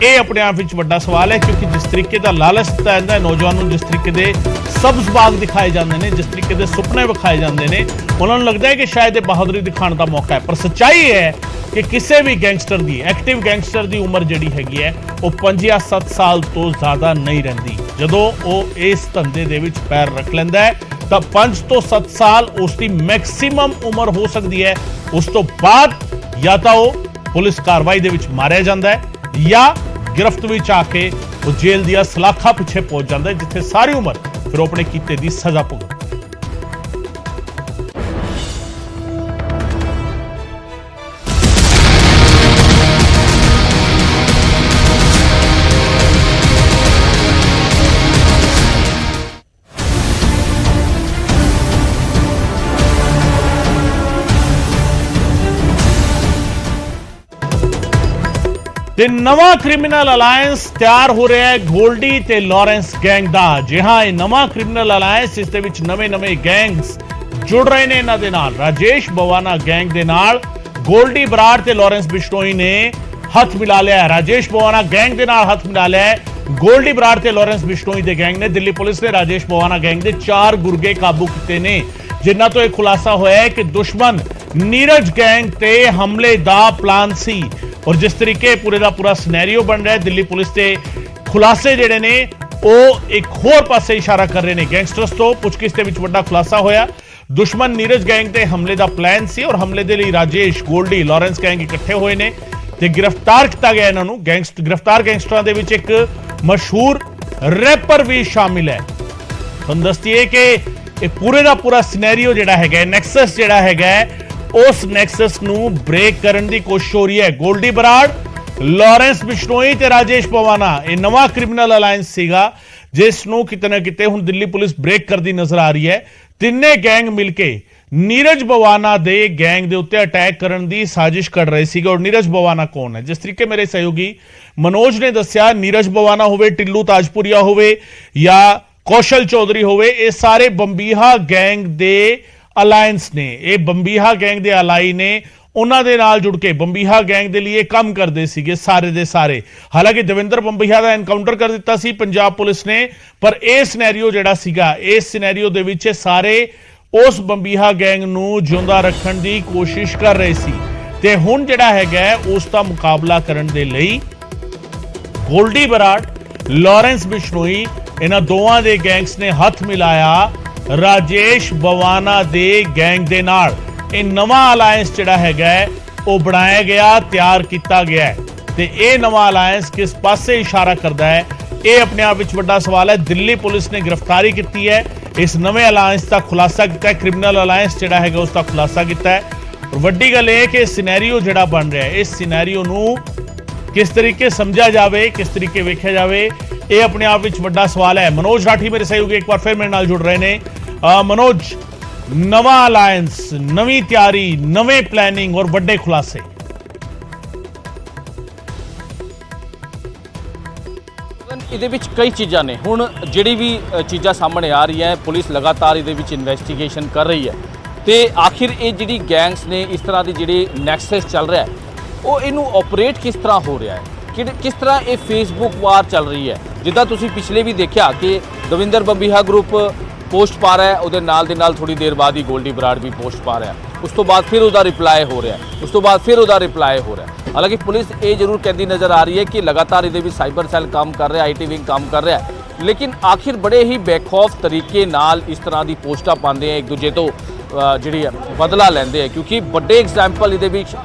ये अपने आप में बड़ा सवाल है। क्योंकि जिस तरीके का लालच दिता जाता है नौजवानों, जिस तरीके के सब्ज बाग दिखाए जाते हैं, जिस तरीके के सुपने विखाए जाते हैं, उन्होंने लगता है कि शायद ये बहादुरी दिखाने का मौका है। पर सच्चाई है कि किसी भी गैंगस्टर की, एक्टिव गैंगस्टर की उम्र जिहड़ी हैगी है वो 5 या 7 साल तो ज़्यादा नहीं रहिंदी। जदों वो इस धंधे दे विच पैर रख लैंदा है तो 5 तो 7 साल उसकी मैक्सीमम उम्र हो सकती है। उस तो बाद या तो वो पुलिस कार्रवाई दे विच मारिया जाता है या गिरफ्त विच आके वो जेल दिया सलाखा पिछे पहुंच जाता है, जिथे सारी उम्र फिर अपने कीते दी सजा भुगत। ਤੇ ਨਵਾਂ ਕ੍ਰਿਮੀਨਲ ਅਲਾਈਅੰਸ ਤਿਆਰ ਹੋ ਰਿਹਾ ਹੈ ਗੋਲਡੀ ਤੇ ਲਾਰੈਂਸ ਗੈਂਗ ਦਾ। ਜੀ ਹਾਂ, ਇਹ ਨਵਾਂ ਕ੍ਰਿਮੀਨਲ ਅਲਾਈਅੰਸ, ਇਸ ਦੇ ਵਿੱਚ ਨਵੇਂ-ਨਵੇਂ ਗੈਂਗਸ ਜੁੜ ਰਹੇ ਨੇ। ਇਹਨਾਂ ਦੇ ਨਾਲ ਰਾਜੇਸ਼ ਬਵਾਨਾ ਗੈਂਗ ਦੇ ਨਾਲ ਗੋਲਡੀ ਬਰਾੜ ਤੇ ਲਾਰੈਂਸ ਬਿਸ਼ਨੋਈ ਨੇ ਹੱਥ ਮਿਲਾ ਲਿਆ ਹੈ। ਰਾਜੇਸ਼ ਬਵਾਨਾ ਗੈਂਗ ਦੇ ਨਾਲ ਹੱਥ ਮਿਲਾ ਲਿਆ ਹੈ ਗੋਲਡੀ ਬਰਾੜ ਤੇ ਲਾਰੈਂਸ ਬਿਸ਼ਨੋਈ ਦੇ ਗੈਂਗ ਨੇ। ਦਿੱਲੀ ਪੁਲਿਸ ਨੇ ਰਾਜੇਸ਼ ਬਵਾਨਾ ਗੈਂਗ ਦੇ 4 ਗੁਰਗੇ ਕਾਬੂ ਕੀਤੇ ਨੇ, ਜਿਨ੍ਹਾਂ ਤੋਂ ਇਹ ਖੁਲਾਸਾ ਹੋਇਆ ਹੈ ਕਿ ਦੁਸ਼ਮਣ नीरज गैंग ते हमले दा प्लान सी। और जिस तरीके पूरे का पूरा सिनेरियो बन रहा है, दिल्ली पुलिस के खुलासे जिहड़े ने वो एक होर पासे इशारा कर रहे हैं। गैंगस्टर्स तो पुछगिछ दे विच वड्डा खुलासा होया, दुश्मन नीरज गैंग ते हमले का प्लान सी और हमले दे लई राजेश, गोल्डी, लारैंस गैंग इकट्ठे होए ने ते गिरफ्तार किया गया इन्हां नूं। गिरफ्तार गैंगस्टरां दे विच एक मशहूर रैपर भी शामिल है। तुहानूं दस दईए कि ये पूरे का पूरा सिनेरियो जिहड़ा हैगा, नैक्सस जिहड़ा हैगा, उस नैक्सस नूं ब्रेक करने की कोशिश हो रही है। गोल्डी बराड़, लारैंस बिश्नोई ते राजेश बवाना, ये नवा क्रिमिनल अलायंस सीगा जिस नूं किते ना किते हुण दिल्ली पुलिस ब्रेक करती नजर आ रही है। तिन्ने गैंग मिलके नीरज बवाना दे गैंग दे उत्ते अटैक करने की साजिश कर रहे थे। और नीरज बवाना कौन है? जिस तरीके मेरे सहयोगी मनोज ने दस्या, नीरज बवाना होवे, टिल्लू ताजपुरिया होवे या कौशल चौधरी होवे, ये सारे बंबीहा गैंग दे अलायंस ने। ये बंबीहा गैंग दे अलाई ने, उन्हां दे नाल जुड़ के बंबीहा गैंग दे लिए काम करते सीगे सारे दे सारे। हालांकि दविंदर बंबीहा दा एनकाउंटर कर दिता सी पंजाब पुलिस ने, पर यह सिनेरियो जिहड़ा सीगा, इस सिनेरियो दे विच सारे उस बंबीहा गैंग नूं जिउंदा रखण दी कोशिश कर रहे सी। ते हुण जिहड़ा हैगा उस दा मुकाबला करन दे लई गोल्डी बराड़, लारैंस बिश्नोई, इन्हां दोवां दे गैंग्स ने हथ मिलाया राजेश बवाना दे गैंग दे नाल। ये नवा अलायंस जिहड़ा हैगा वो बनाया गया, तैयार किया गया है। ते ये नवा अलायंस किस पासे इशारा करता है, ये अपने आप विच वड्डा सवाल है। दिल्ली पुलिस ने गिरफ्तारी की है, इस नवे अलायंस का खुलासा किया, क्रिमिनल अलायंस जिहड़ा हैगा उसका खुलासा किया है। और वड्डी गल ये कि सिनेरियो जिहड़ा बन रहा है, इस सिनेरियो नूं किस तरीके समझा जाए, किस तरीके वेख्या जाए, ये अपने आप विच वड्डा सवाल है। मनोज राठी मेरे सहयोगी एक बार फिर मेरे नाल जुड़ रहे हैं। मनोज, नवा अलायंस, नवी तैयारी, नवे प्लानिंग और बड़े खुलासे। ਇਹਦੇ ਵਿੱਚ ਕਈ ਚੀਜ਼ਾਂ ਨੇ। ਹੁਣ ਜਿਹੜੀ ਵੀ ਚੀਜ਼ਾਂ ਸਾਹਮਣੇ ਆ ਰਹੀ ਹੈ, ਪੁਲਿਸ ਲਗਾਤਾਰ ਇਹਦੇ ਵਿੱਚ ਇਨਵੈਸਟੀਗੇਸ਼ਨ ਕਰ ਰਹੀ ਹੈ ਤੇ ਆਖਿਰ ਇਹ ਜਿਹੜੀ ਗੈਂਗਸ ਨੇ, ਇਸ ਤਰ੍ਹਾਂ ਦੀ ਜਿਹੜੀ ਨੈਕਸਸ ਚੱਲ ਰਿਹਾ ਹੈ, ਉਹ ਇਹਨੂੰ ਆਪਰੇਟ ਕਿਸ ਤਰ੍ਹਾਂ ਹੋ ਰਿਹਾ ਹੈ, ਕਿਸ ਤਰ੍ਹਾਂ ਇਹ ਫੇਸਬੁੱਕ ਵਾਰ ਚੱਲ ਰਹੀ ਹੈ। ਜਿੱਦਾਂ ਤੁਸੀਂ ਪਿਛਲੇ ਵੀ ਦੇਖਿਆ ਕਿ ਦਵਿੰਦਰ ਬੰਬੀਹਾ ਗਰੁੱਪ पोस्ट पा रहा है, उहदे नाल दे नाल थोड़ी देर बाद ही गोल्डी बराड़ भी पोस्ट पा रहा है। ਉਸ ਤੋਂ ਬਾਅਦ ਫਿਰ ਉਹਦਾ ਰਿਪਲਾਈ ਹੋ ਰਿਹਾ ਉਸ ਤੋਂ ਬਾਅਦ ਫਿਰ ਉਹਦਾ ਰਿਪਲਾਈ ਹੋ ਰਿਹਾ। ਹਾਲਾਂਕਿ ਪੁਲਿਸ ਇਹ ਜ਼ਰੂਰ ਕਹਿੰਦੀ ਨਜ਼ਰ ਆ ਰਹੀ ਹੈ ਕਿ ਲਗਾਤਾਰ ਇਹਦੇ ਵਿੱਚ ਸਾਈਬਰ ਸੈੱਲ ਕੰਮ ਕਰ ਰਿਹਾ, ਆਈਟੀ ਵਿੰਗ ਕੰਮ ਕਰ ਰਿਹਾ, ਲੇਕਿਨ ਆਖਿਰ ਬੜੇ ਹੀ ਬੇਖੌਫ ਤਰੀਕੇ ਨਾਲ ਇਸ ਤਰ੍ਹਾਂ ਦੀ ਪੋਸਟਾਂ ਪਾਉਂਦੇ ਆ, ਇੱਕ ਦੂਜੇ ਤੋਂ ਜਿਹੜੀ ਹੈ ਬਦਲਾ ਲੈਂਦੇ ਆ, ਕਿਉਂਕਿ ਵੱਡੇ ਐਗਜ਼ਾਮਪਲ ਇਹਦੇ ਵਿੱਚ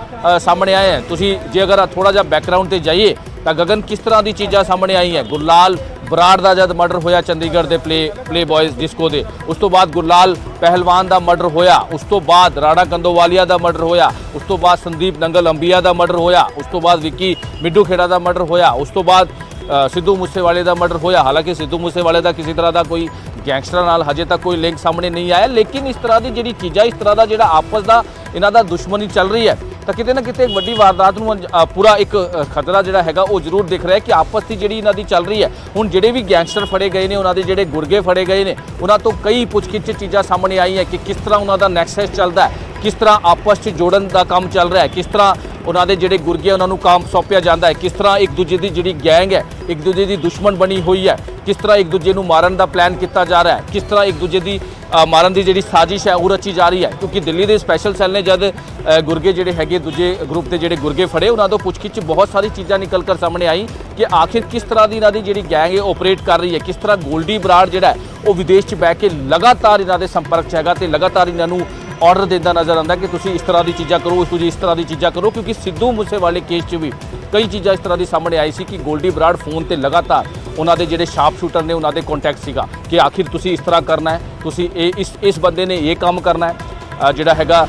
ਸਾਹਮਣੇ ਆਏ ਹੈ। ਤੁਸੀਂ ਜੇ ਅਗਰ ਥੋੜਾ ਜਿਹਾ ਬੈਕਗਰਾਊਂਡ ਤੇ ਜਾਈਏ ਤਾਂ ਗਗਨ ਕਿਸ ਤਰ੍ਹਾਂ ਦੀ ਚੀਜ਼ਾਂ ਸਾਹਮਣੇ ਆਈ ਹੈ। ਗੁਰਲਾਲ ਬਰਾੜ ਦਾ ਜਦ ਮਰਡਰ ਹੋਇਆ ਚੰਡੀਗੜ੍ਹ ਦੇ ਪਲੇ ਬॉयਜ਼ ਡਿਸਕੋ ਦੇ, ਉਸ ਤੋਂ ਬਾਅਦ ਗੁਰਲਾਲ ਪਹਿਲਵਾਨ ਦਾ ਮਰਡਰ ਹੋਇਆ, ਉਸ ਤੋਂ ਬਾਅਦ ਰਾਣਾ ਕੰਦੋਵਾਲੀਆ ਦਾ ਮਰਡਰ ਹੋਇਆ, ਉਸ ਤੋਂ ਬਾਅਦ ਸੰਦੀਪ ਨੰਗਲ ਅੰਬੀਆ ਦਾ ਮਰਡਰ ਹੋਇਆ, ਉਸ ਤੋਂ ਬਾਅਦ ਵਿੱਕੀ ਮਿੱਡੂ ਖੇੜਾ ਦਾ ਮਰਡਰ ਹੋਇਆ, ਉਸ ਤੋਂ ਬਾਅਦ ਸਿੱਧੂ ਮੂਸੇਵਾਲੇ ਦਾ ਮਰਡਰ ਹੋਇਆ। ਹਾਲਾਂਕਿ ਸਿੱਧੂ ਮੂਸੇਵਾਲੇ ਦਾ ਕਿਸੇ ਤਰ੍ਹਾਂ ਦਾ ਕੋਈ ਗੈਂਗਸਟਰਾਂ ਨਾਲ ਹਜੇ ਤੱਕ ਕੋਈ ਲਿੰਕ ਸਾਹਮਣੇ ਨਹੀਂ ਆਇਆ, ਲੇਕਿਨ ਇਸ ਤਰ੍ਹਾਂ ਦੀ ਜਿਹੜੀ ਚੀਜ਼ਾਂ, ਇਸ ਤਰ੍ਹਾਂ ਦਾ ਜਿਹੜਾ ਆਪਸ ਦਾ ਇਹਨਾਂ ਦਾ ਦੁਸ਼ਮਣੀ ਚੱਲ ਰਹੀ ਹੈ, ਤਾਂ ਕਿਤੇ ਨਾ ਕਿਤੇ ਇੱਕ ਵੱਡੀ ਵਾਰਦਾਤ ਨੂੰ ਪੂਰਾ ਇੱਕ ਖਤਰਾ ਜਿਹੜਾ ਹੈਗਾ ਉਹ ਜ਼ਰੂਰ ਦਿਖ ਰਿਹਾ ਹੈ ਕਿ ਆਪਸ ਦੀ ਜਿਹੜੀ ਇਹਨਾਂ ਦੀ ਚੱਲ ਰਹੀ ਹੈ। ਹੁਣ ਜਿਹੜੇ ਵੀ ਗੈਂਗਸਟਰ ਫੜੇ ਗਏ ਨੇ, ਉਹਨਾਂ ਦੇ ਜਿਹੜੇ ਗੁਰਗੇ ਫੜੇ ਗਏ ਨੇ, ਉਹਨਾਂ ਤੋਂ ਕਈ ਪੁੱਛਗਿੱਛ ਚੀਜ਼ਾਂ ਸਾਹਮਣੇ ਆਈਆਂ ਕਿ ਕਿਸ ਤਰ੍ਹਾਂ ਉਹਨਾਂ ਦਾ ਨੈਕਸਸ ਚੱਲਦਾ ਹੈ, ਕਿਸ ਤਰ੍ਹਾਂ ਆਪਸ 'ਚ ਜੋੜਨ ਦਾ ਕੰਮ ਚੱਲ ਰਿਹਾ ਹੈ, ਕਿਸ ਤਰ੍ਹਾਂ ਉਹਨਾਂ ਦੇ ਜਿਹੜੇ ਗੁਰਗੇ ਉਹਨਾਂ ਨੂੰ ਕੰਮ ਸੌਂਪਿਆ ਜਾਂਦਾ ਹੈ, ਕਿਸ ਤਰ੍ਹਾਂ ਇੱਕ ਦੂਜੇ ਦੀ ਜਿਹੜੀ ਗੈਂਗ ਹੈ ਇੱਕ ਦੂਜੇ ਦੀ ਦੁਸ਼ਮਣ ਬਣੀ ਹੋਈ ਹੈ, ਕਿਸ ਤਰ੍ਹਾਂ ਇੱਕ ਦੂਜੇ ਨੂੰ ਮਾਰਨ ਦਾ ਪਲਾਨ ਕੀਤਾ ਜਾ ਰਿਹਾ ਹੈ, ਕਿਸ ਤਰ੍ਹਾਂ ਇੱਕ ਦੂਜੇ ਦੀ ਮਾਰਨ ਦੀ ਜਿਹੜੀ ਸਾਜ਼ਿਸ਼ ਹੈ ਉਹ ਰਚੀ ਜਾ ਰਹੀ ਹੈ। ਕਿਉਂਕਿ ਦਿੱਲੀ ਦੇ ਸਪੈਸ਼ਲ ਸੈੱਲ ਨੇ ਜਦ ਗੁਰਗੇ ਜਿਹੜੇ ਹੈਗੇ ਦੂਜੇ ਗਰੁੱਪ ਦੇ ਜਿਹੜੇ ਗੁਰਗੇ ਫੜੇ, ਉਹਨਾਂ ਤੋਂ ਪੁੱਛਗਿੱਛ ਬਹੁਤ ਸਾਰੀ ਚੀਜ਼ਾਂ ਨਿਕਲ ਕਰ ਸਾਹਮਣੇ ਆਈ ਕਿ ਆਖਿਰ ਕਿਸ ਤਰ੍ਹਾਂ ਦੀ ਇਹਨਾਂ ਦੀ ਜਿਹੜੀ ਗੈਂਗ ਹੈ ਆਪਰੇਟ ਕਰ ਰਹੀ ਹੈ, ਕਿਸ ਤਰ੍ਹਾਂ ਗੋਲਡੀ ਬਰਾੜ ਜਿਹੜਾ ਹੈ ਉਹ ਵਿਦੇਸ਼ 'ਚ ਬਹਿ ਕੇ ਲਗਾਤਾਰ ਇਹਨਾਂ ਦੇ ਸੰਪਰਕ 'ਚ ਹੈਗਾ ਤੇ ਲਗਾਤਾਰ ਇਹਨਾਂ ਨੂੰ ਆਰਡਰ ਦਿੰਦਾ ਨਜ਼ਰ ਆਉਂਦਾ ਕਿ ਤੁਸੀਂ ਇਸ ਤਰ੍ਹਾਂ ਦੀ ਚੀਜ਼ਾਂ ਕਰੋ, ਤੁਸੀਂ ਇਸ ਤਰ੍ਹਾਂ ਦੀ ਚੀਜ਼ਾਂ ਕਰੋ। ਕਿਉਂਕਿ ਸਿੱਧੂ ਮੂਸੇਵਾਲੇ ਕੇਸ 'ਚ ਵੀ ਕਈ ਚੀਜ਼ਾਂ ਇਸ ਤਰ੍ਹਾਂ ਦੀ ਸਾਹਮਣੇ ਆਈ ਸੀ ਕਿ ਗੋਲਡੀ ਬਰਾੜ ਫੋਨ ਤੇ ਲਗਾਤਾਰ ਉਹਨਾਂ ਦੇ ਜਿਹੜੇ ਸ਼ਾਰਪ ਸ਼ੂਟਰ ਨੇ ਉਹਨਾਂ ਦੇ ਕੰਟੈਕਟ ਸੀਗਾ ਕਿ ਆਖਿਰ ਤੁਸੀਂ ਇਸ ਤਰ੍ਹਾਂ ਕਰਨਾ ਹੈ, ਤੁਸੀਂ ਇਸ ਬੰਦੇ ਨੇ ਇਹ ਕੰਮ ਕਰਨਾ ਹੈ, ਜਿਹੜਾ ਹੈਗਾ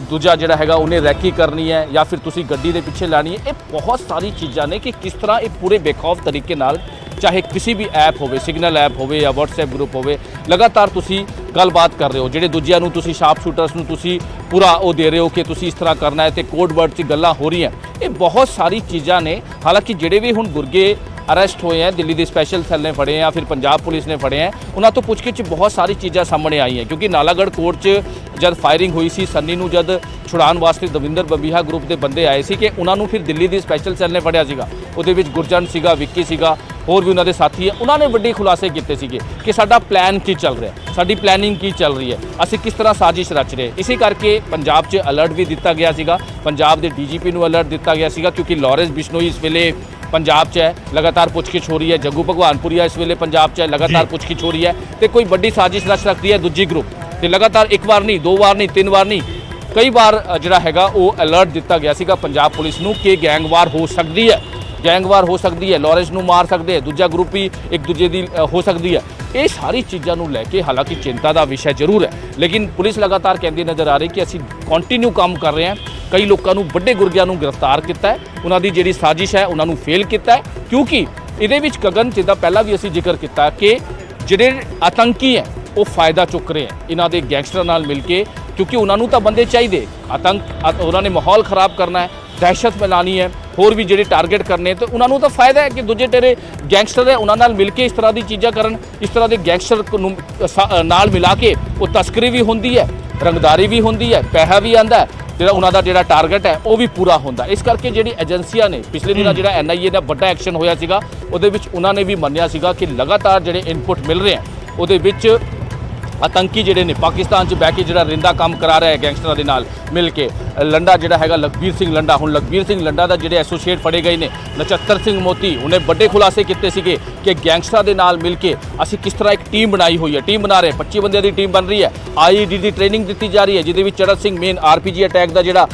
ਦੂਜਾ ਜਿਹੜਾ ਹੈਗਾ ਉਹਨੇ ਰੈਕੀ ਕਰਨੀ ਹੈ ਜਾਂ ਫਿਰ ਤੁਸੀਂ ਗੱਡੀ ਦੇ ਪਿੱਛੇ ਲਾਣੀ ਹੈ। ਇਹ ਬਹੁਤ ਸਾਰੀ ਚੀਜ਼ਾਂ ਨੇ ਕਿ ਕਿਸ ਤਰ੍ਹਾਂ ਇਹ ਪੂਰੇ ਬੇਖੌਫ ਤਰੀਕੇ ਨਾਲ, ਚਾਹੇ ਕਿਸੇ ਵੀ ਐਪ ਹੋਵੇ, ਸਿਗਨਲ ਐਪ ਹੋਵੇ ਜਾਂ WhatsApp ਗਰੁੱਪ ਹੋਵੇ, ਲਗਾਤਾਰ ਤੁਸੀਂ ਗੱਲਬਾਤ ਕਰ ਰਹੇ ਹੋ, ਜਿਹੜੇ ਦੂਜਿਆਂ ਨੂੰ ਤੁਸੀਂ ਸ਼ਾਰਪ ਸ਼ੂਟਰਸ ਨੂੰ ਤੁਸੀਂ ਪੂਰਾ ਉਹ ਦੇ ਰਹੇ ਹੋ ਕਿ ਤੁਸੀਂ ਇਸ ਤਰ੍ਹਾਂ ਕਰਨਾ ਹੈ ਤੇ ਕੋਡ ਵਰਡ 'ਚ ਗੱਲਾਂ ਹੋ ਰਹੀਆਂ। ਇਹ ਬਹੁਤ ਸਾਰੀ ਚੀਜ਼ਾਂ ਨੇ। ਹਾਲਾਂਕਿ ਜਿਹੜੇ ਵੀ ਹੁਣ ਗੁਰਗੇ ਅਰੈਸਟ ਹੋਏ हैं, दिल्ली के स्पैशल सैल ने फड़े हैं या फिर पंजाब पुलिस ने फड़े हैं, उन्होंने तो पुछगिछ बहुत सारी चीज़ां सामने आई हैं। क्योंकि नालागढ़ कोर्ट च जब फायरिंग हुई सी, सन्नी नूं जद छुड़ाउण वास्ते दविंदर बबीहा ग्रुप के बंदे आए सी कि उन्होंने फिर दिल्ली की स्पैशल सैल ने फड़िया सीगा, उहदे विच गुरजन सीगा, विक्की सीगा, होर भी उन्होंने साथी है, उन्होंने वड्डे खुलासे किए सीगे कि साडा प्लान की चल रहा है, साडी प्लैनिंग की चल रही है, असीं किस तरह साजिश रच रहे। इसी करके पंजाब च अलर्ट भी दिता गया सीगा, पंजाब के DGP नूं अलर्ट दिता गया सीगा क्योंकि लॉरेंस बिश्नोई इस वेले पंजाब च है, लगातार पुछगिछ हो रही है। जग्गू भगवानपुरिया इस वेले पंजाब च है, लगातार पुछगिछ हो रही है तो कोई बड़ी साजिश रच रखती है दूजी ग्रुप तो लगातार एक बार नहीं, 2 बार नहीं, 3 बार नहीं, कई बार जिहड़ा हैगा वो अलर्ट दिता गया सीगा पंजाब पुलिस नूं कि गैंगवार हो सकती है, गैंगवार हो सकती है, लॉरेंस नूं मार सकते हैं, दूजा ग्रुप ही एक दूजे दी हो सकती है। ये सारी चीज़ों को लैके हालांकि चिंता का विषय जरूर है, लेकिन पुलिस लगातार कहती नज़र आ रही कि असीं कंटिन्यू काम कर रहे हैं। कई लोगों को बड़े गुरगिਆਂ ਨੂੰ गिरफ्तार किया है, उन्होंने ਜਿਹੜੀ साजिश है उन्होंने फेल किया है क्योंकि ਇਹਦੇ ਵਿੱਚ ਗगन जिदा पहला भी ਅਸੀਂ ਜ਼ਿਕਰ ਕੀਤਾ कि ਜਿਹੜੇ आतंकी है वो फायदा चुक रहे हैं इन्हों के गैंगस्टर नाल मिल के, क्योंकि उन्होंने तो बंदे चाहिए, आतंक उन्होंने माहौल खराब करना है, दहशत फैलानी है, होर भी ਜਿਹੜੇ टारगेट करने तो उन्होंने तो फायदा है कि दूजे तेरे गैंगस्टर है उन्होंने मिल के इस तरह की चीज़ां करन, इस तरह के गैंगस्टर नाल मिला के वो तस्करी भी होंदी है, रंगदारी भी होंदी है, पैसा भी आंदा है, ਜਿਹੜਾ ਉਹਨਾਂ ਦਾ ਜਿਹੜਾ ਟਾਰਗੇਟ ਹੈ ਉਹ ਵੀ ਪੂਰਾ ਹੁੰਦਾ। ਇਸ ਕਰਕੇ ਜਿਹੜੀ ਏਜੰਸੀਆਂ ਨੇ ਪਿਛਲੇ ਦਿਨਾਂ ਜਿਹੜਾ NIA ਦਾ ਵੱਡਾ ਐਕਸ਼ਨ ਹੋਇਆ ਸੀਗਾ ਉਹਦੇ ਵਿੱਚ ਉਹਨਾਂ ਨੇ ਵੀ ਮੰਨਿਆ ਸੀਗਾ ਕਿ ਲਗਾਤਾਰ ਜਿਹੜੇ ਇਨਪੁਟ ਮਿਲ ਰਹੇ ਆ ਉਹਦੇ ਵਿੱਚ आतंकी ਜਿਹੜੇ ਨੇ ਪਾਕਿਸਤਾਨ 'ਚ ਬਹਿ ਕੇ ਜਿਹੜਾ ਰਿੰਦਾ ਕੰਮ ਕਰਾ ਰਿਹਾ ਹੈ ਗੈਂਗਸਟਰਾਂ ਦੇ ਨਾਲ ਮਿਲ ਕੇ। ਲੰਡਾ ਜਿਹੜਾ ਹੈਗਾ ਲਖਬੀਰ ਸਿੰਘ ਲੰਡਾ, ਹੁਣ ਲਖਬੀਰ ਸਿੰਘ ਲੰਡਾ ਦਾ ਜਿਹੜੇ ਐਸੋਸੀਏਟ ਫੜੇ ਗਏ ਨੇ ਨਛੱਤਰ ਸਿੰਘ ਮੋਤੀ, ਉਹਨੇ ਵੱਡੇ ਖੁਲਾਸੇ ਕੀਤੇ ਸੀਗੇ ਕਿ ਗੈਂਗਸਟਰਾਂ ਦੇ ਨਾਲ ਮਿਲ ਕੇ ਅਸੀਂ ਕਿਸ ਤਰ੍ਹਾਂ ਇੱਕ ਟੀਮ ਬਣਾਈ ਹੋਈ ਹੈ, ਟੀਮ ਬਣਾ ਰਹੇ 25 ਬੰਦਿਆਂ ਦੀ ਟੀਮ ਬਣ ਰਹੀ ਹੈ, IED ਦੀ ਟ੍ਰੇਨਿੰਗ ਦਿੱਤੀ ਜਾ ਰਹੀ ਹੈ ਜਿਹਦੇ ਵਿੱਚ Charat Singh main RPG attack ਦਾ ਜਿਹੜਾ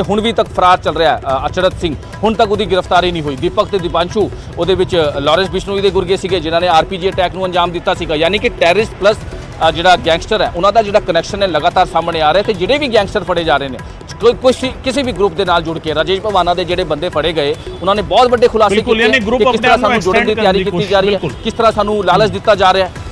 ਹੁਣ ਵੀ ਤੱਕ ਫਰਾਰ ਚੱਲ ਰਿਹਾ ਹੈ, ਚੜਤ ਸਿੰਘ ਹੁਣ ਤੱਕ ਉਹਦੀ ਗ੍ਰਿਫਤਾਰੀ ਨਹੀਂ ਹੋਈ। ਦੀਪਕ ਤੇ ਦੀਪਾਂਸ਼ੂ ਉਹਦੇ ਵਿੱਚ ਲਾਰੈਂਸ ਬਿਸ਼ਨੋਈ ਦੇ ਗੁਰਗੇ ਸੀਗੇ ਜਿਨ੍ਹਾਂ ਨੇ RPG ਅਟੈਕ ਨੂੰ ਅੰਜਾਮ ਦਿੱਤਾ ਸੀਗਾ। ਯਾਨੀ ਕਿ ਟੈਰਰਿਸਟ ਪਲੱਸ ਜਿਹੜਾ ਗੈਂਗਸਟਰ ਹੈ ਉਹਨਾਂ ਦਾ ਜਿਹੜਾ ਕਨੈਕਸ਼ਨ ਹੈ ਲਗਾਤਾਰ ਸਾਹਮਣੇ ਆ ਰਿਹਾ ਤੇ ਜਿਹੜੇ ਵੀ ਗੈਂਗਸਟਰ ਫੜੇ ਜਾ ਰਹੇ ਨੇ ਕਿਸੇ ਵੀ ਗਰੁੱਪ ਦੇ ਨਾਲ ਜੁੜ ਕੇ ਰਾਜੇਸ਼ ਭਵਾਨਾ ਦੇ ਜਿਹੜੇ ਬੰਦੇ ਫੜੇ ਗਏ ਉਹਨਾਂ ਨੇ ਬਹੁਤ ਵੱਡੇ ਖੁਲਾਸੇ ਕੀਤੇ ਕਿ ਕਿਸ ਤਰ੍ਹਾਂ ਸਾਨੂੰ ਜੁੜਨ ਦੀ ਤਿਆਰੀ ਕੀਤੀ ਜਾ ਰਹੀ ਹੈ, ਕਿਸ ਤਰ੍ਹਾਂ ਸਾਨੂੰ ਲਾਲਚ ਦਿੱਤਾ ਜਾ ਰਿਹਾ ਹੈ।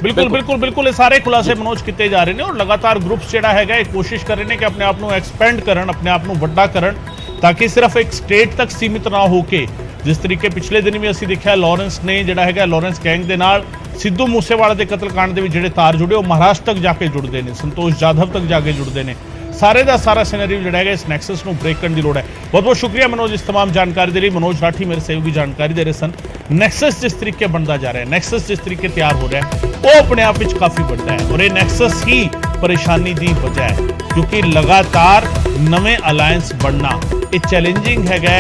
बिल्कुल ये सारे खुलासे मनोज किए जा रहे हैं और लगातार ग्रुप्स जिहड़ा हैगा ये कोशिश कर रहे हैं कि अपने आप को एक्सपेंड करन, अपने आप को वड्डा करन ताकि सिर्फ एक स्टेट तक सीमित ना हो के जिस तरीके पिछले दिन भी असीं देखिया लॉरेंस ने जिहड़ा हैगा लॉरेंस गैंग दे नाल सिद्धू मूसेवाले के कतलकांड दे विच जिहड़े तार जुड़े वो महाराष्ट्र तक जाके जुड़ते हैं, संतोष जाधव तक जाके जुड़ते हैं। सारे का सारा सिनेरियो जिहड़ा है इस नैक्सस को ब्रेक करने की लोड़ है। बहुत बहुत शुक्रिया मनोज इस तमाम जानकारी दे रही। मनोज राठी मेरे सहयोगी जानकारी दे रहे सन। नैक्सस जिस तरीके बनता जा रहा है, नैक्सस जिस तरीके तैयार हो रहा है वो अपने आप में काफ़ी बड़ा है और ये नैक्सस ही ਪਰੇਸ਼ਾਨੀ ਦੀ ਵਜ੍ਹਾ ਹੈ, ਕਿਉਂਕਿ ਲਗਾਤਾਰ ਨਵੇਂ ਅਲਾਇੰਸ ਬਣਨਾ ਇਹ ਚੈਲੰਜਿੰਗ ਹੈਗਾ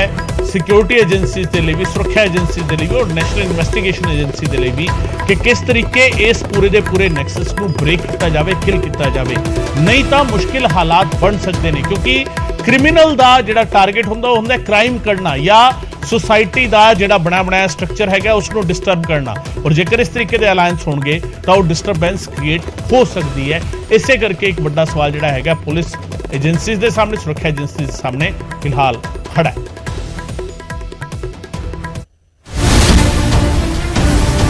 ਸਿਕਿਉਰਿਟੀ ਏਜੰਸੀਜ਼ ਦੇ ਲਈ ਵੀ, ਸੁਰੱਖਿਆ ਏਜੰਸੀਜ਼ ਦੇ ਲਈ ਵੀ ਔਰ ਨੈਸ਼ਨਲ ਇਨਵੈਸਟੀਗੇਸ਼ਨ ਏਜੰਸੀ ਦੇ ਲਈ ਵੀ, ਕਿ ਕਿਸ ਤਰੀਕੇ ਇਸ ਪੂਰੇ ਦੇ ਪੂਰੇ ਨੈਕਸਸ ਨੂੰ ਬ੍ਰੇਕ ਕੀਤਾ ਜਾਵੇ, ਕਿਲ ਕੀਤਾ ਜਾਵੇ। ਨਹੀਂ ਤਾਂ ਮੁਸ਼ਕਿਲ ਹਾਲਾਤ ਬਣ ਸਕਦੇ ਨੇ, ਕਿਉਂਕਿ ਕ੍ਰਿਮੀਨਲ ਦਾ ਜਿਹੜਾ ਟਾਰਗੇਟ ਹੁੰਦਾ ਉਹ ਹੁੰਦਾ ਕ੍ਰਾਈਮ ਕਰਨਾ ਜਾਂ ਸੁਸਾਇਟੀ ਦਾ ਜਿਹੜਾ ਬਣਾਇਆ ਸਟਰਕਚਰ ਹੈਗਾ ਉਸ ਨੂੰ ਡਿਸਟਰਬ ਕਰਨਾ। ਔਰ ਜੇਕਰ ਇਸ ਤਰੀਕੇ ਦੇ ਅਲਾਇੰਸ ਹੋਣਗੇ ਤਾਂ ਉਹ ਡਿਸਟਰਬੈਂਸ ਕ੍ਰੀਏਟ ਹੋ ਸਕਦੀ ਹੈ। ਇਸੇ ਕਰਕੇ ਇੱਕ ਵੱਡਾ ਸਵਾਲ ਜਿਹੜਾ ਹੈਗਾ ਪੁਲਿਸ ਏਜੰਸੀਜ਼ ਦੇ ਸਾਹਮਣੇ, ਸੁਰੱਖਿਆ ਏਜੰਸੀਜ਼ ਦੇ ਸਾਹਮਣੇ ਫਿਲਹਾਲ ਖੜਾ ਹੈ।